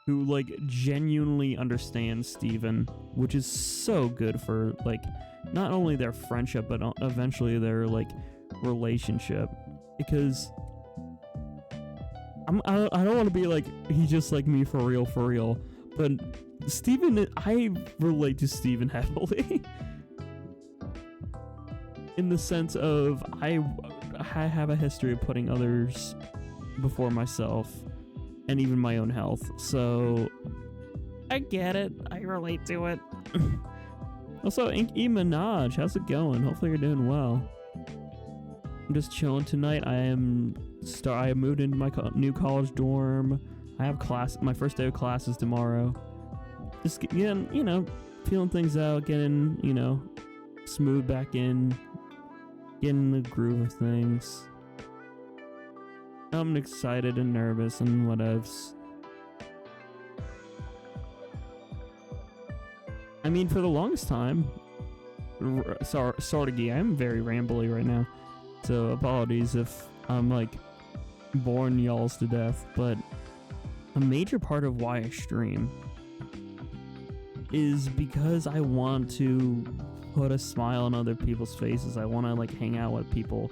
who like genuinely understands Steven, which is so good for like not only their friendship but eventually their like relationship, because I don't want to be like he's just like me for real, but Steven, I relate to Steven heavily in the sense of I have a history of putting others before myself and even my own health, so I get it. I relate to it. Also, E. Minaj, how's it going? Hopefully you're doing well. I'm just chilling tonight. I moved into my new college dorm. I have class. My first day of class is tomorrow. Just getting, you know, feeling things out, getting, you know, smooth back in, getting the groove of things. I'm excited and nervous and whatevs. I mean, for the longest time, Sartagi, I'm very rambly right now, so apologies if I'm like boring y'alls to death, but a major part of why I stream is because I want to put a smile on other people's faces. I want to like hang out with people.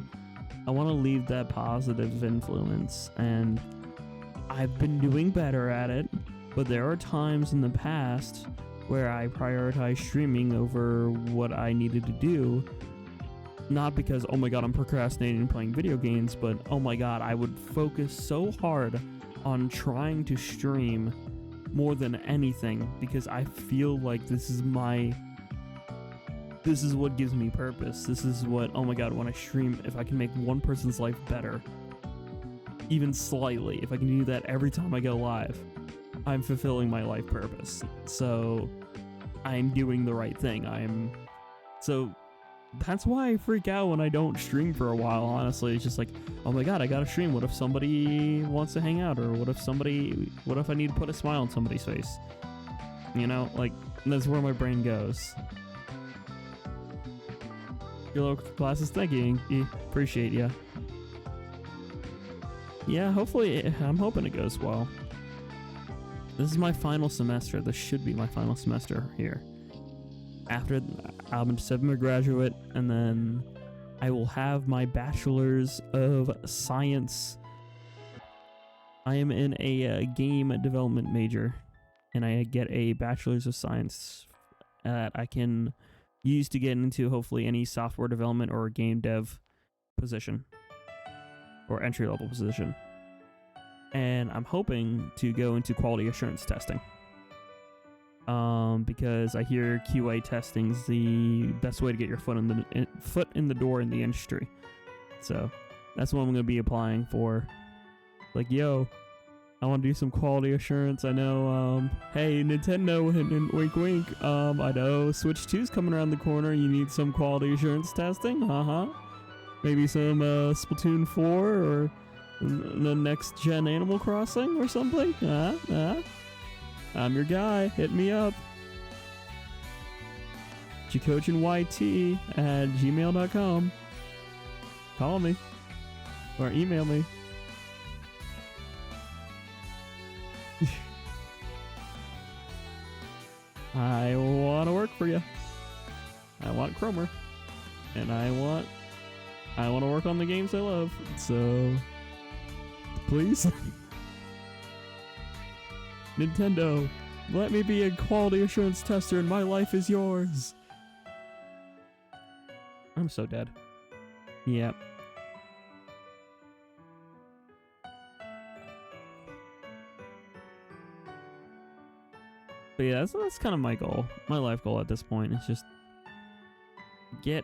I want to leave that positive influence, and I've been doing better at it, but there are times in the past where I prioritize streaming over what I needed to do. Not because, oh my god, I'm procrastinating and playing video games, but oh my god, I would focus so hard on trying to stream more than anything because I feel like this is what gives me purpose. This is what, oh my god, when I stream, if I can make one person's life better, even slightly, if I can do that every time I go live, I'm fulfilling my life purpose. So I'm doing the right thing. So that's why I freak out when I don't stream for a while, honestly. It's just like, oh my god, I gotta stream. What if somebody wants to hang out? Or what if I need to put a smile on somebody's face? You know, like, that's where my brain goes. Your local classes, thank you, Inky. Appreciate ya. Yeah, hopefully, I'm hoping it goes well. This is my final semester. This should be my final semester here. After I'm just a graduate, and then I will have my bachelor's of science. I am in a game development major, and I get a bachelor's of science that I can use to get into hopefully any software development or game dev position or entry level position. And I'm hoping to go into quality assurance testing. Because I hear QA testing's the best way to get your foot in the door in the industry. So that's what I'm going to be applying for. Like, yo, I want to do some quality assurance. I know, hey, Nintendo, and wink wink, I know Switch 2's coming around the corner. You need some quality assurance testing? Maybe some Splatoon 4 or the next gen Animal Crossing or something? I'm your guy. Hit me up. JacoachinYT@gmail.com. Call me. Or email me. I want to work for you. I want Cromer. And I want to work on the games I love. So, please. Nintendo, let me be a quality assurance tester and my life is yours. I'm so dead. Yep. But yeah, that's kind of my goal. My life goal at this point is just get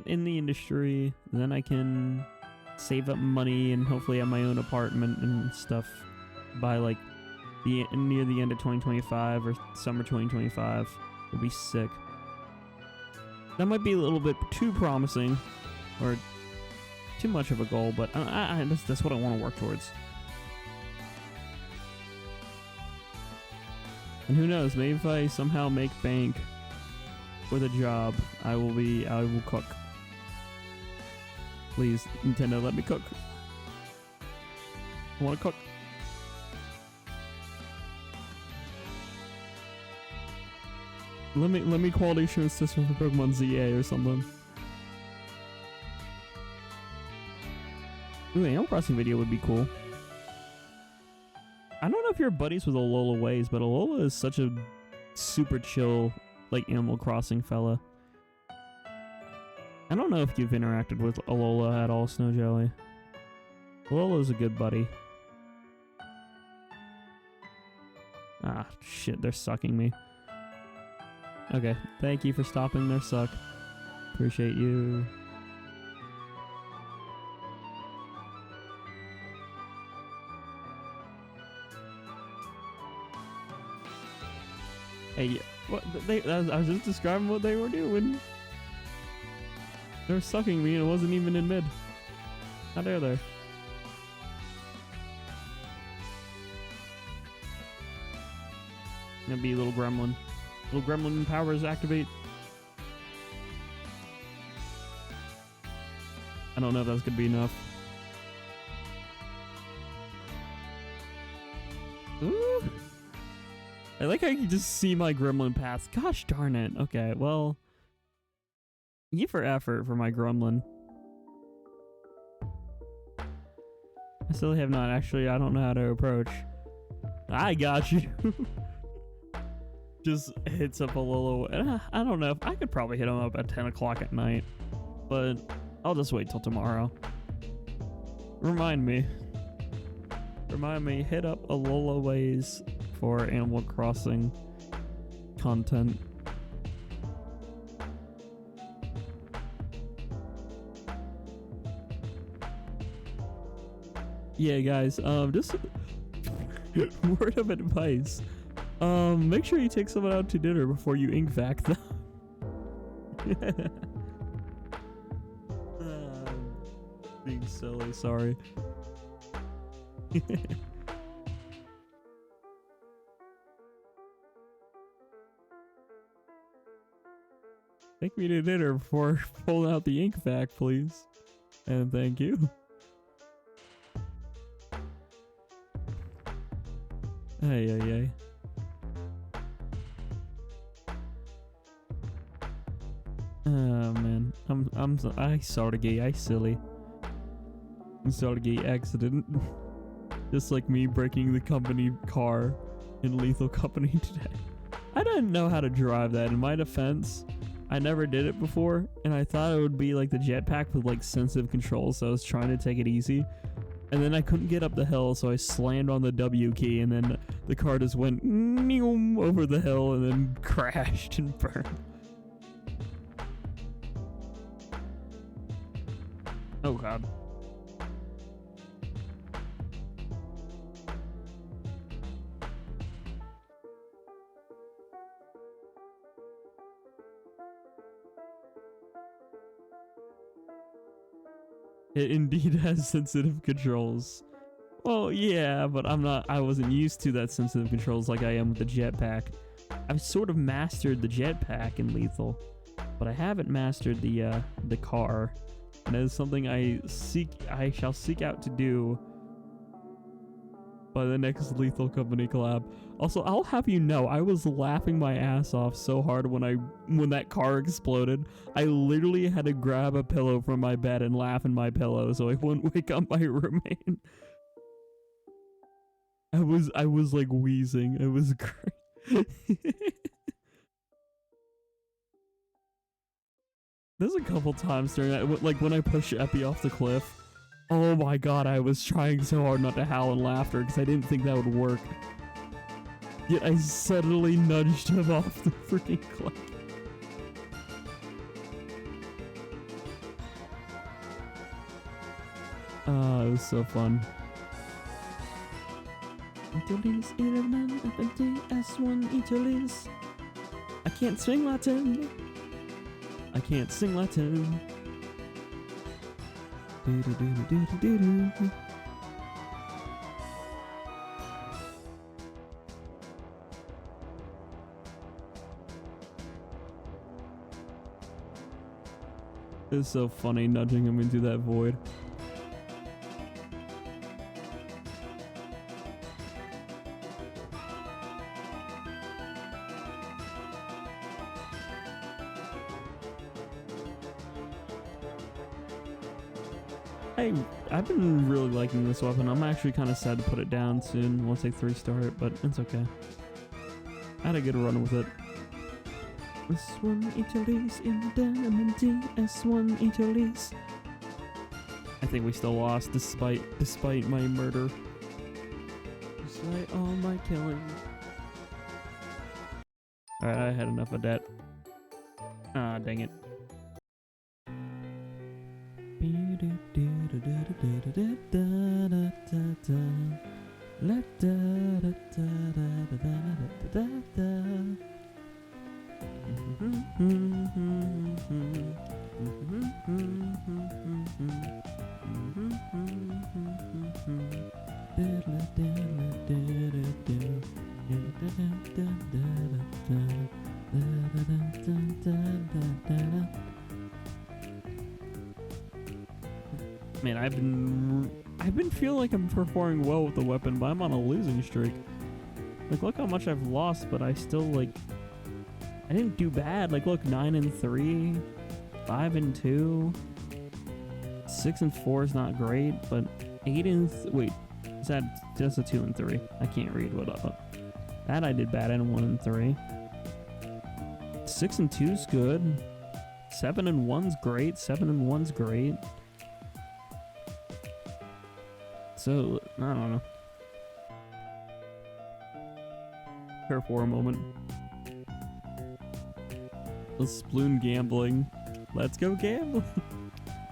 in the industry, then I can save up money and hopefully have my own apartment and stuff by like near the end of 2025 or summer 2025. Would be sick. That might be a little bit too promising or too much of a goal, but that's what I want to work towards. And who knows, maybe if I somehow make bank with a job, I will cook. Please, Nintendo, let me cook. I want to cook. Let me quality assurance test for Pokemon ZA or something. Ooh, an Animal Crossing video would be cool. I don't know if you're buddies with Alola Ways, but Alola is such a super chill, like, Animal Crossing fella. I don't know if you've interacted with Alola at all, Snow Jelly. Alola's a good buddy. Ah, shit, they're sucking me. Okay, thank you for stopping their suck. Appreciate you. Hey, what? I was just describing what they were doing. They were sucking me and it wasn't even in mid. How dare they? Gonna be a little gremlin. Little gremlin powers activate. I don't know if that's gonna be enough. Ooh. I like how you just see my gremlin path. Gosh darn it. Okay, well, E for effort for my gremlin. I still have not actually. I don't know how to approach. I got you. Just hits up a little. I don't know if I could probably hit him up at 10 o'clock at night, but I'll just wait till tomorrow. Remind me, hit up Alola Ways for Animal Crossing content. Yeah, guys, just word of advice. Make sure you take someone out to dinner before you ink vac them. Being silly, sorry. Take me to dinner before pulling out the ink vac, please. And thank you. Ay, ay, ay. Oh man, I sort of gay, I silly. I'm sort of gay accident. Just like me breaking the company car in Lethal Company today. I didn't know how to drive that. In my defense, I never did it before, and I thought it would be like the jetpack with like sensitive controls, so I was trying to take it easy. And then I couldn't get up the hill, so I slammed on the W key, and then the car just went over the hill and then crashed and burned. Oh god. It indeed has sensitive controls. Well, yeah, but I wasn't used to that sensitive controls like I am with the jetpack. I've sort of mastered the jetpack in Lethal, but I haven't mastered the car. And that is something I shall seek out to do by the next Lethal Company collab. Also, I'll have you know, I was laughing my ass off so hard when that car exploded. I literally had to grab a pillow from my bed and laugh in my pillow so I wouldn't wake up my roommate. I was like wheezing. It was great. There's a couple times during that, like when I pushed Epi off the cliff. Oh my god, I was trying so hard not to howl in laughter because I didn't think that would work. Yet I suddenly nudged him off the freaking cliff. Ah, it was so fun. Italy's 11, FNTS1 Italy's. I can't sing Latin. I can't sing Latin. It's so funny nudging him into that void. I've been really liking this weapon. I'm actually kind of sad to put it down soon once I 3-star it, but it's okay. I had a good run with it. S1 Italy's in Diamond S1 Italy's. I think we still lost despite my murder. Despite all my killing. Alright, I had enough of that. Ah, dang it. Man, I've been feeling like I'm performing well with the weapon, but I'm on a losing streak. Like, look how much I've lost, but I still, like, I didn't do bad. Like, look, 9-3, 5-2, 6-4 is not great, but 8-wait, is that just a 2-3? I can't read what up. That I did bad, and 1-3. 6-2 is good. 7-1's great. 7-1's great. So, I don't know. Turf War moment. The Sploon gambling. Let's go gamble.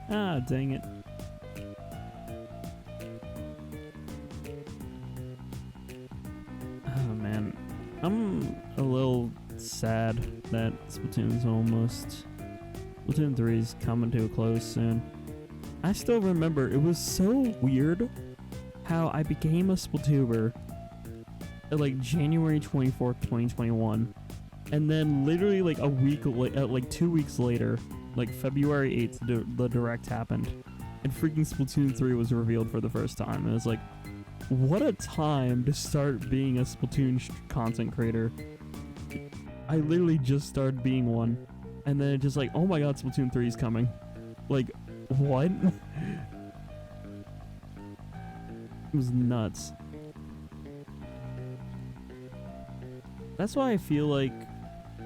Ah, dang it. Oh man. I'm a little sad that Splatoon 3's coming to a close soon. I still remember, it was so weird how I became a Splatuber at like January 24th, 2021. And then literally like 2 weeks later, like February 8th, the direct happened. And freaking Splatoon 3 was revealed for the first time. And it was like, what a time to start being a Splatoon content creator. I literally just started being one. And then it just like, oh my god, Splatoon 3 is coming. Like, what? It was nuts. That's why I feel like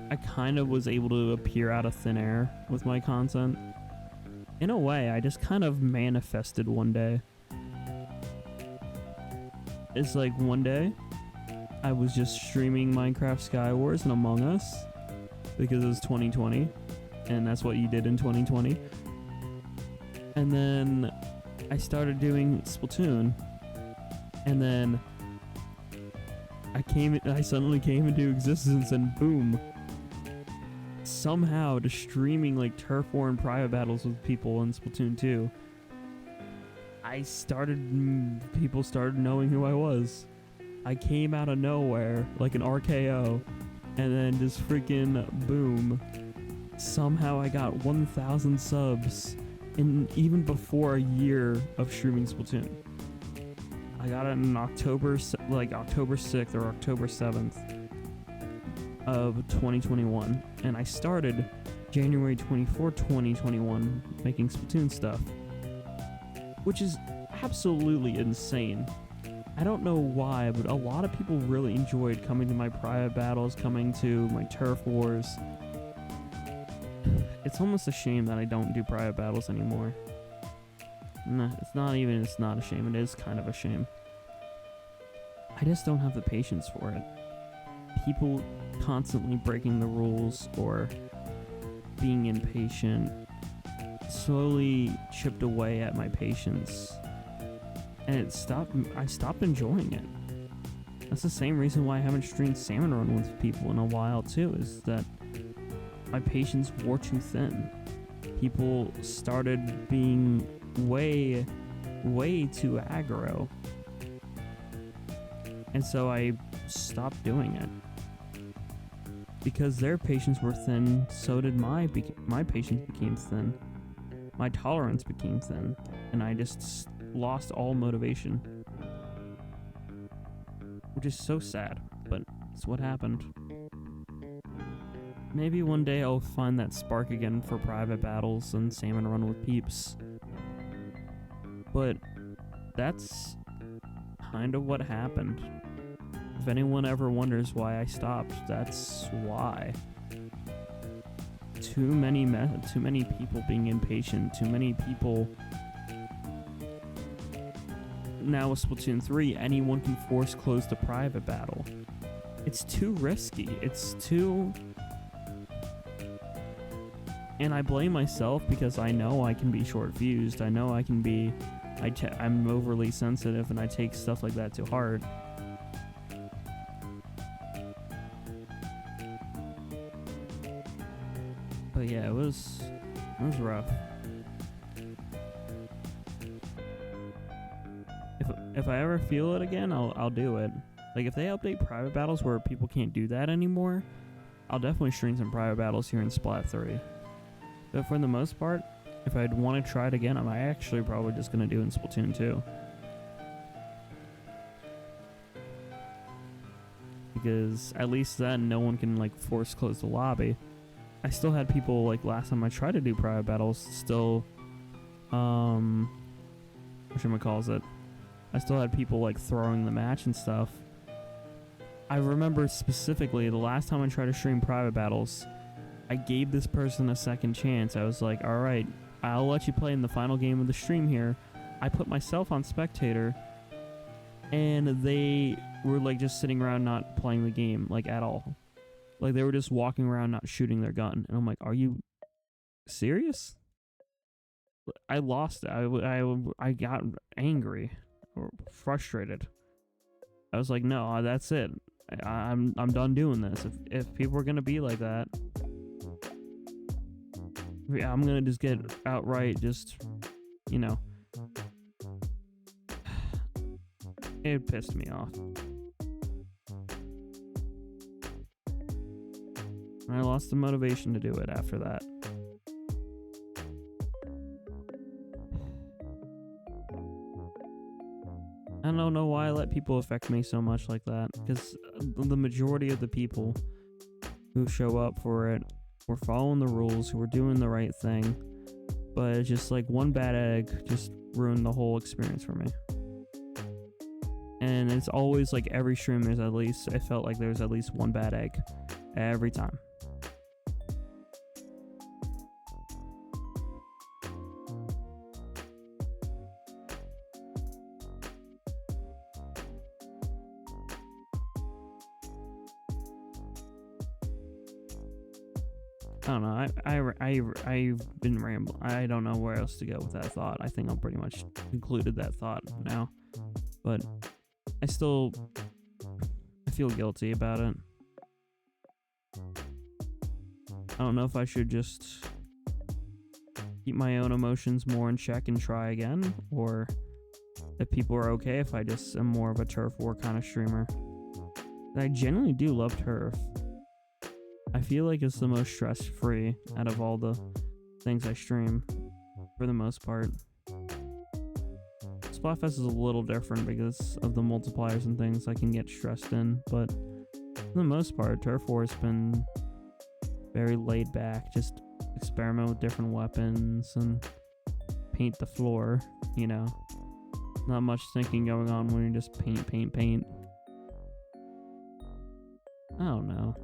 I kind of was able to appear out of thin air with my content. In a way, I just kind of manifested one day. It's like one day, I was just streaming Minecraft Skywars and Among Us because it was 2020, and that's what you did in 2020. And then I started doing Splatoon, and then I suddenly came into existence, and boom. Somehow, just streaming like Turf War and private battles with people in Splatoon 2, people started knowing who I was. I came out of nowhere like an RKO, and then just freaking boom. Somehow I got 1,000 subs, even before a year of streaming Splatoon. I got it in October 6th or October 7th of 2021, and I started January 24th, 2021 making Splatoon stuff, which is absolutely insane. I don't know why, but a lot of people really enjoyed coming to my private battles, coming to my Turf Wars. It's almost a shame that I don't do private battles anymore. Nah, it's not a shame, it is kind of a shame. I just don't have the patience for it. People constantly breaking the rules or being impatient slowly chipped away at my patience, and I stopped enjoying it. That's the same reason why I haven't streamed Salmon Run with people in a while too, is that my patience wore too thin. People started being way too aggro, and so I stopped doing it. Because their patience were thin, so did my patience became thin. My tolerance became thin, and I just lost all motivation. Which is so sad, but it's what happened. Maybe one day I'll find that spark again for private battles and Salmon Run with peeps. But that's kind of what happened. If anyone ever wonders why I stopped, that's why. Too many people being impatient, too many people. Now with Splatoon 3, anyone can force close the private battle. It's too risky. It's too... And I blame myself because I know I can be short-fused. I know I can be... I'm overly sensitive and I take stuff like that to heart. But yeah, it was rough. If I ever feel it again, I'll do it. Like if they update private battles where people can't do that anymore, I'll definitely stream some private battles here in Splat 3. But for the most part, if I'd want to try it again, I'm actually probably just gonna do it in Splatoon 2. because at least then no one can like force close the lobby. I still had people like last time I tried to do private battles still whatchamacallit, I still had people like throwing the match and stuff. I remember specifically the last time I tried to stream private battles, I gave this person a second chance. I was like, alright, I'll let you play in the final game of the stream here. I put myself on spectator, and they were like just sitting around not playing the game like at all. Like they were just walking around not shooting their gun. And I'm like, are you serious? I lost it. I got angry or frustrated. I was like, no, that's it. I'm done doing this. If people are gonna be like that, I'm gonna just get outright just, you know. It pissed me off. I lost the motivation to do it after that. I don't know why I let people affect me so much like that, because the majority of the people who show up for it were following the rules, who were doing the right thing, but it's just like one bad egg just ruined the whole experience for me. And it's always like every stream there's at least, I felt like there's at least one bad egg every time. I don't know. I've been rambling. I don't know where else to go with that thought. I think I'm pretty much concluded that thought now. But I feel guilty about it. I don't know if I should just keep my own emotions more in check and try again, or if people are okay if I just am more of a turf war kind of streamer. I genuinely do love turf. I feel like it's the most stress-free out of all the things I stream, for the most part. Splatfest is a little different because of the multipliers and things I can get stressed in, but for the most part, Turf War has been very laid back, just experiment with different weapons and paint the floor, you know. Not much thinking going on when you just paint. I don't know.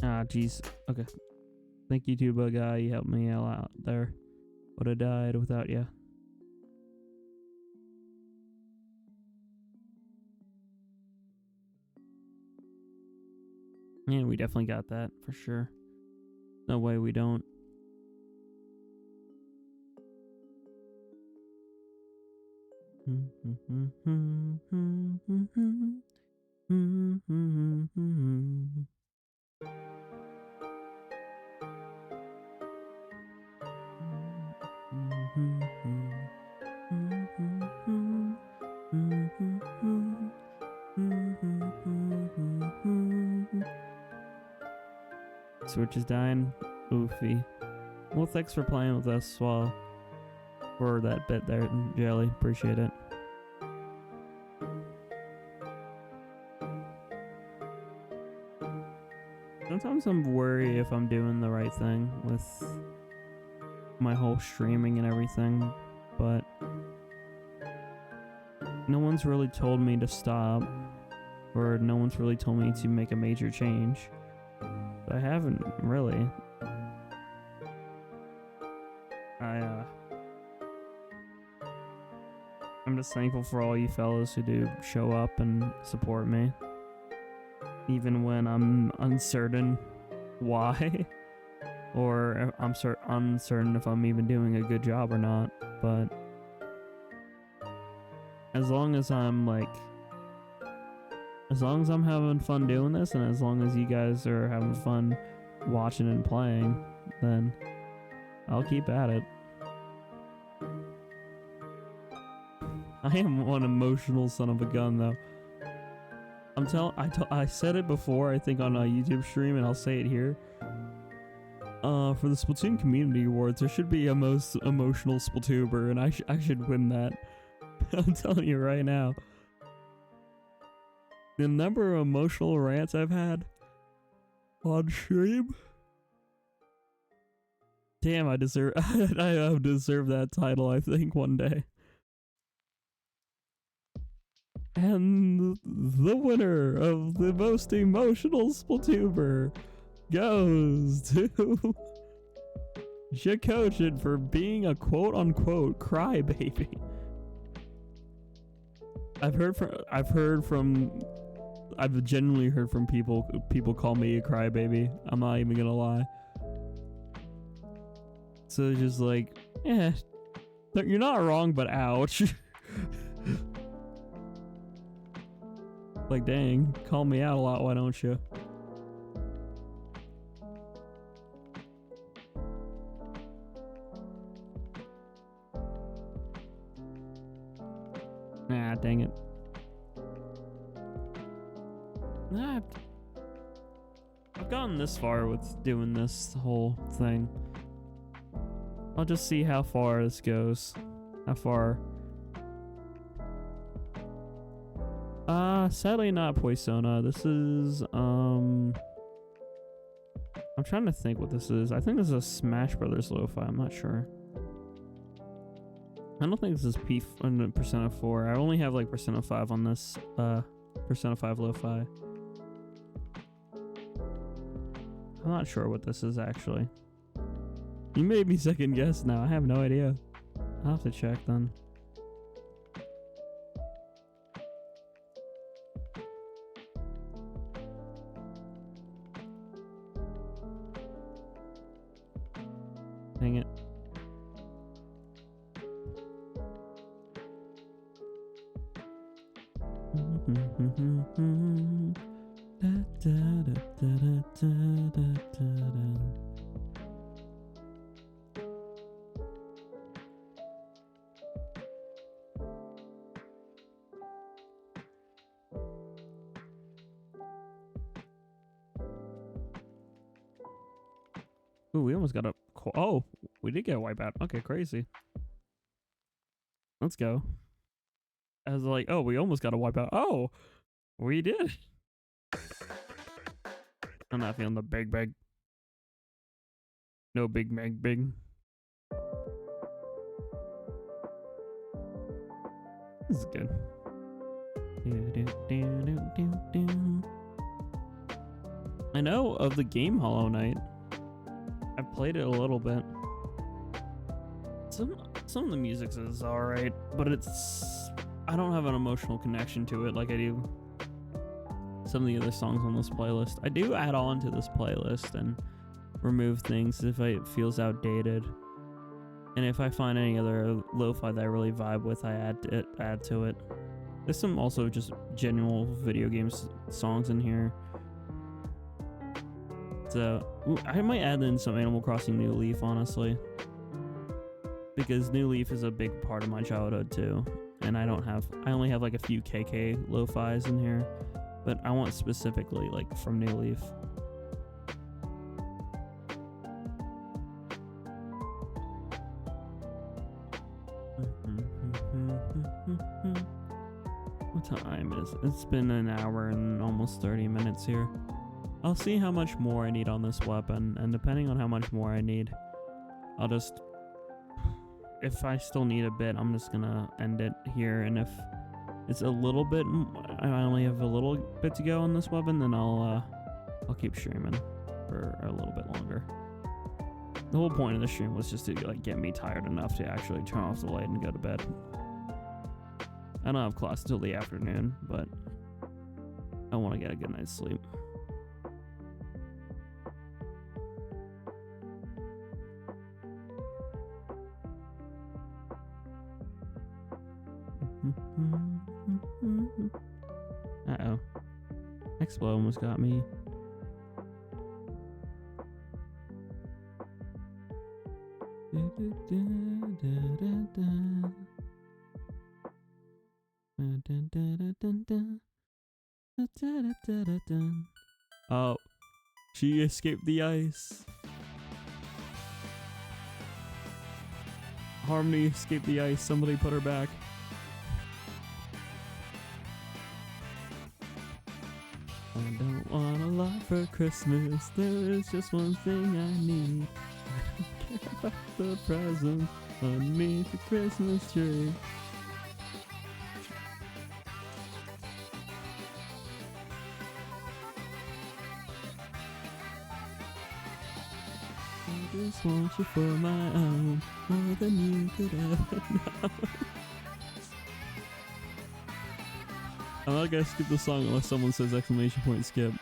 Ah, jeez. Okay. Thank you, Tuba guy. You helped me out there. Would have died without you. Yeah, we definitely got that for sure. No way we don't. Switch is dying. Oofy. Well, thanks for playing with us for that bit there, Jelly. Appreciate it. Sometimes I'm worried if I'm doing the right thing with my whole streaming and everything, but no one's really told me to stop, or no one's really told me to make a major change. But I haven't really. I'm just thankful for all you fellas who do show up and support me, even when I'm uncertain why, or I'm uncertain if I'm even doing a good job or not. But as long as I'm having fun doing this, and as long as you guys are having fun watching and playing, then I'll keep at it. I am one emotional son of a gun, though. I said it before, I think on a YouTube stream, and I'll say it here. For the Splatoon Community Awards, there should be a most emotional Splatuber, and I should win that. I'm telling you right now. The number of emotional rants I've had on stream. Damn, I deserve I deserve that title, I think, one day. And the winner of the most emotional Splatuber goes to Jakochin for being a quote-unquote crybaby. I've genuinely heard from people call me a crybaby. I'm not even gonna lie. So it's just like, you're not wrong, but ouch. Like, dang, call me out a lot, why don't you? Nah, dang it. Nah, I've gotten this far with doing this whole thing. I'll just see how far this goes. How far. Sadly not Poisona. This is, I'm trying to think what this is. I think this is a Smash Brothers lo-fi. I'm not sure. I don't think this is Persona 4. I only have like Persona 5 on this, Persona 5 lo-fi. I'm not sure what this is actually. You made me second guess now. I have no idea. I'll have to check then. Dang it. Ooh, we almost got a... Oh, we did get a wipeout. Okay, crazy. Let's go. I was like, oh, we almost got a wipeout. Oh, we did. I'm not feeling the big. No big. This is good. I know of the game Hollow Knight. I've played it a little bit. Some of the music is alright, but I don't have an emotional connection to it like I do some of the other songs on this playlist. I do add on to this playlist and remove things if it feels outdated. And if I find any other lo-fi that I really vibe with, I add to it. There's some also just genuine video games songs in here. So I might add in some Animal Crossing New Leaf, honestly, because New Leaf is a big part of my childhood too. And I only have like a few KK lo-fis in here, but I want specifically like from New Leaf. What time is it? It's been an hour and almost 30 minutes here. I'll see how much more I need on this weapon, and depending on how much more I need, I'll just... If I still need a bit, I'm just gonna end it here, and if it's a little bit... I only have a little bit to go on this weapon, then I'll keep streaming for a little bit longer. The whole point of the stream was just to like get me tired enough to actually turn off the light and go to bed. I don't have class until the afternoon, but I want to get a good night's sleep. Uh-oh. Explo almost got me. Oh, she escaped the ice. Harmony escaped the ice. Somebody put her back. I don't want a lot for Christmas. There is just one thing I need. I don't care about the presents underneath the Christmas tree. I just want you for my own, more than you could ever know. I'm not gonna skip the song unless someone says exclamation point skip.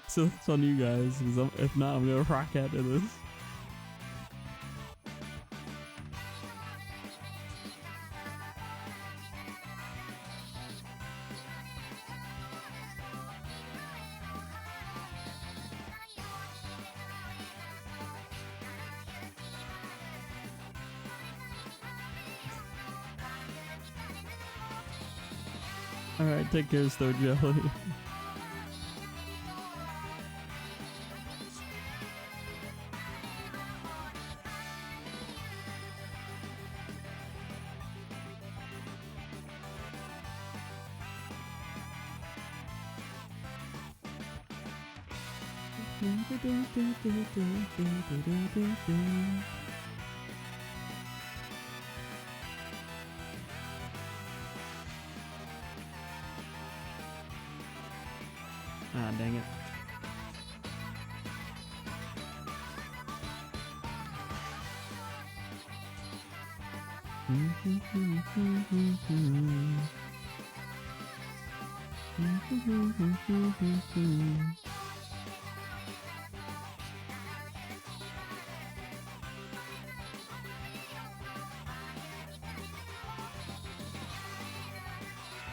So it's on you guys, because if not, I'm gonna rock out to this. Alright, take care, Star Jelly. Ah, dang it.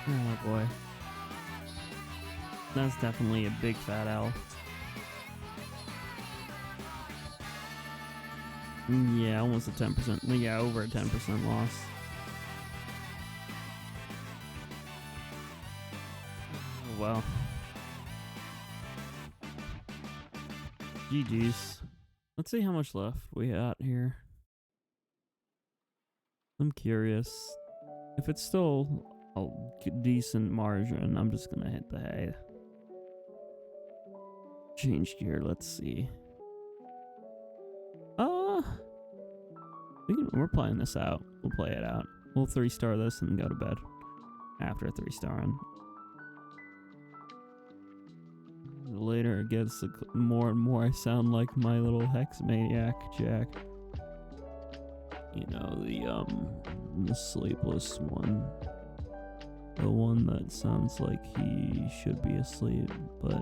Oh boy. That's definitely a big fat L. Yeah, almost a 10%. Yeah, over a 10% loss. Oh, well. GG's. Let's see how much left we got here. I'm curious. If it's still a decent margin, I'm just gonna hit the hay. Change gear, let's see. We're playing this out. We'll play it out. We'll 3-star this and go to bed after 3-starring. The later it gets, the more and more I sound like my little hex maniac Jack. You know, the sleepless one. The one that sounds like he should be asleep, but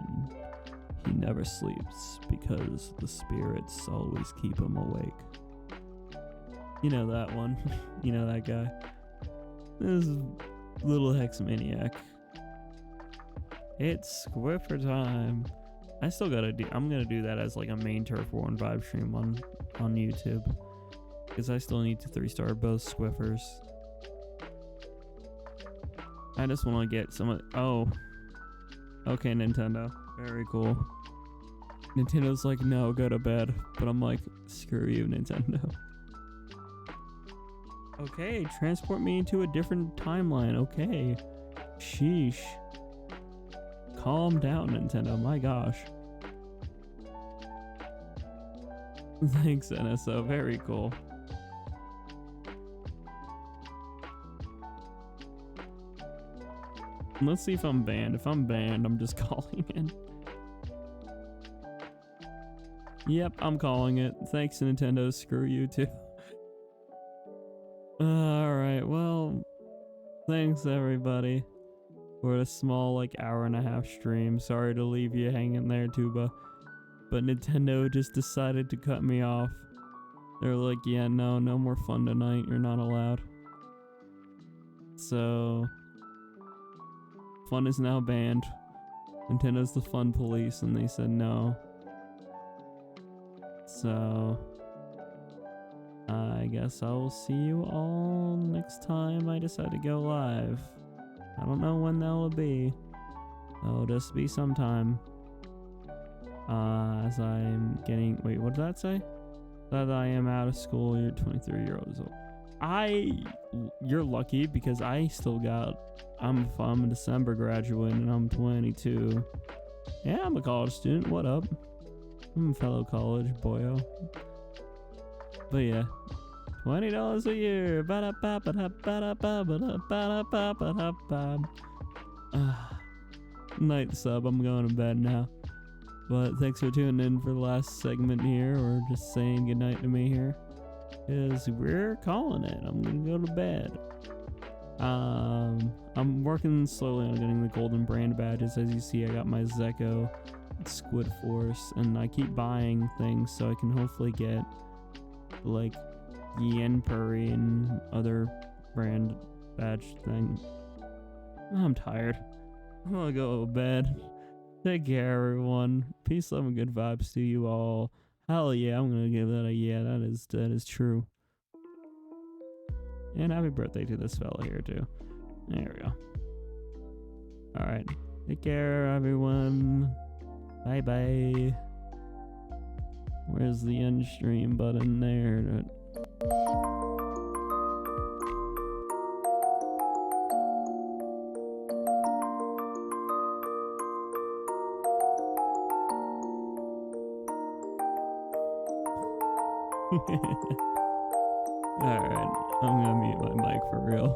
he never sleeps because the spirits always keep him awake. You know that one. You know that guy. This little hexamaniac. It's Squiffer time. I still gotta do. I'm gonna do that as like a main Turf War and Vibe stream on YouTube, because I still need to 3-star both Squiffers. I just want to get some of. Oh. Okay, Nintendo. Very cool. Nintendo's like, no, go to bed. But I'm like, screw you, Nintendo. Okay, transport me into a different timeline. Okay. Sheesh. Calm down, Nintendo. My gosh. Thanks, NSO. Very cool. Let's see if I'm banned. If I'm banned, I'm just calling in. Yep, I'm calling it. Thanks, Nintendo. Screw you, too. Alright, well, thanks, everybody, for a small, like, hour-and-a-half stream. Sorry to leave you hanging there, Tuba. But Nintendo just decided to cut me off. They're like, yeah, no more fun tonight. You're not allowed. So, fun is now banned. Nintendo's the fun police, and they said no. So, I guess I will see you all next time I decide to go live. I don't know when that'll be. It'll just be sometime. As I'm getting... Wait, what did that say? That I am out of school. You're 23 years old. You're lucky because I still got. I'm a December graduate and I'm 22. Yeah, I'm a college student. What up? I'm a fellow college boyo. But yeah, $20 a year. Night sub. I'm going to bed now. But thanks for tuning in for the last segment here, or just saying goodnight to me here. Because we're calling it. I'm gonna go to bed. I'm working slowly on getting the golden brand badges. As you see, I got my Zekko, Squid Force, and I keep buying things so I can hopefully get like Yenpuri and other brand badge thing. I'm tired. I'm gonna go to bed. Take care, everyone. Peace, love, and good vibes to you all. Hell yeah, I'm gonna give that a yeah. That is true. And happy birthday to this fella here too. There we go. All right. Take care, everyone. Bye bye. Where's the end stream button there? Alright, I'm gonna mute my mic for real.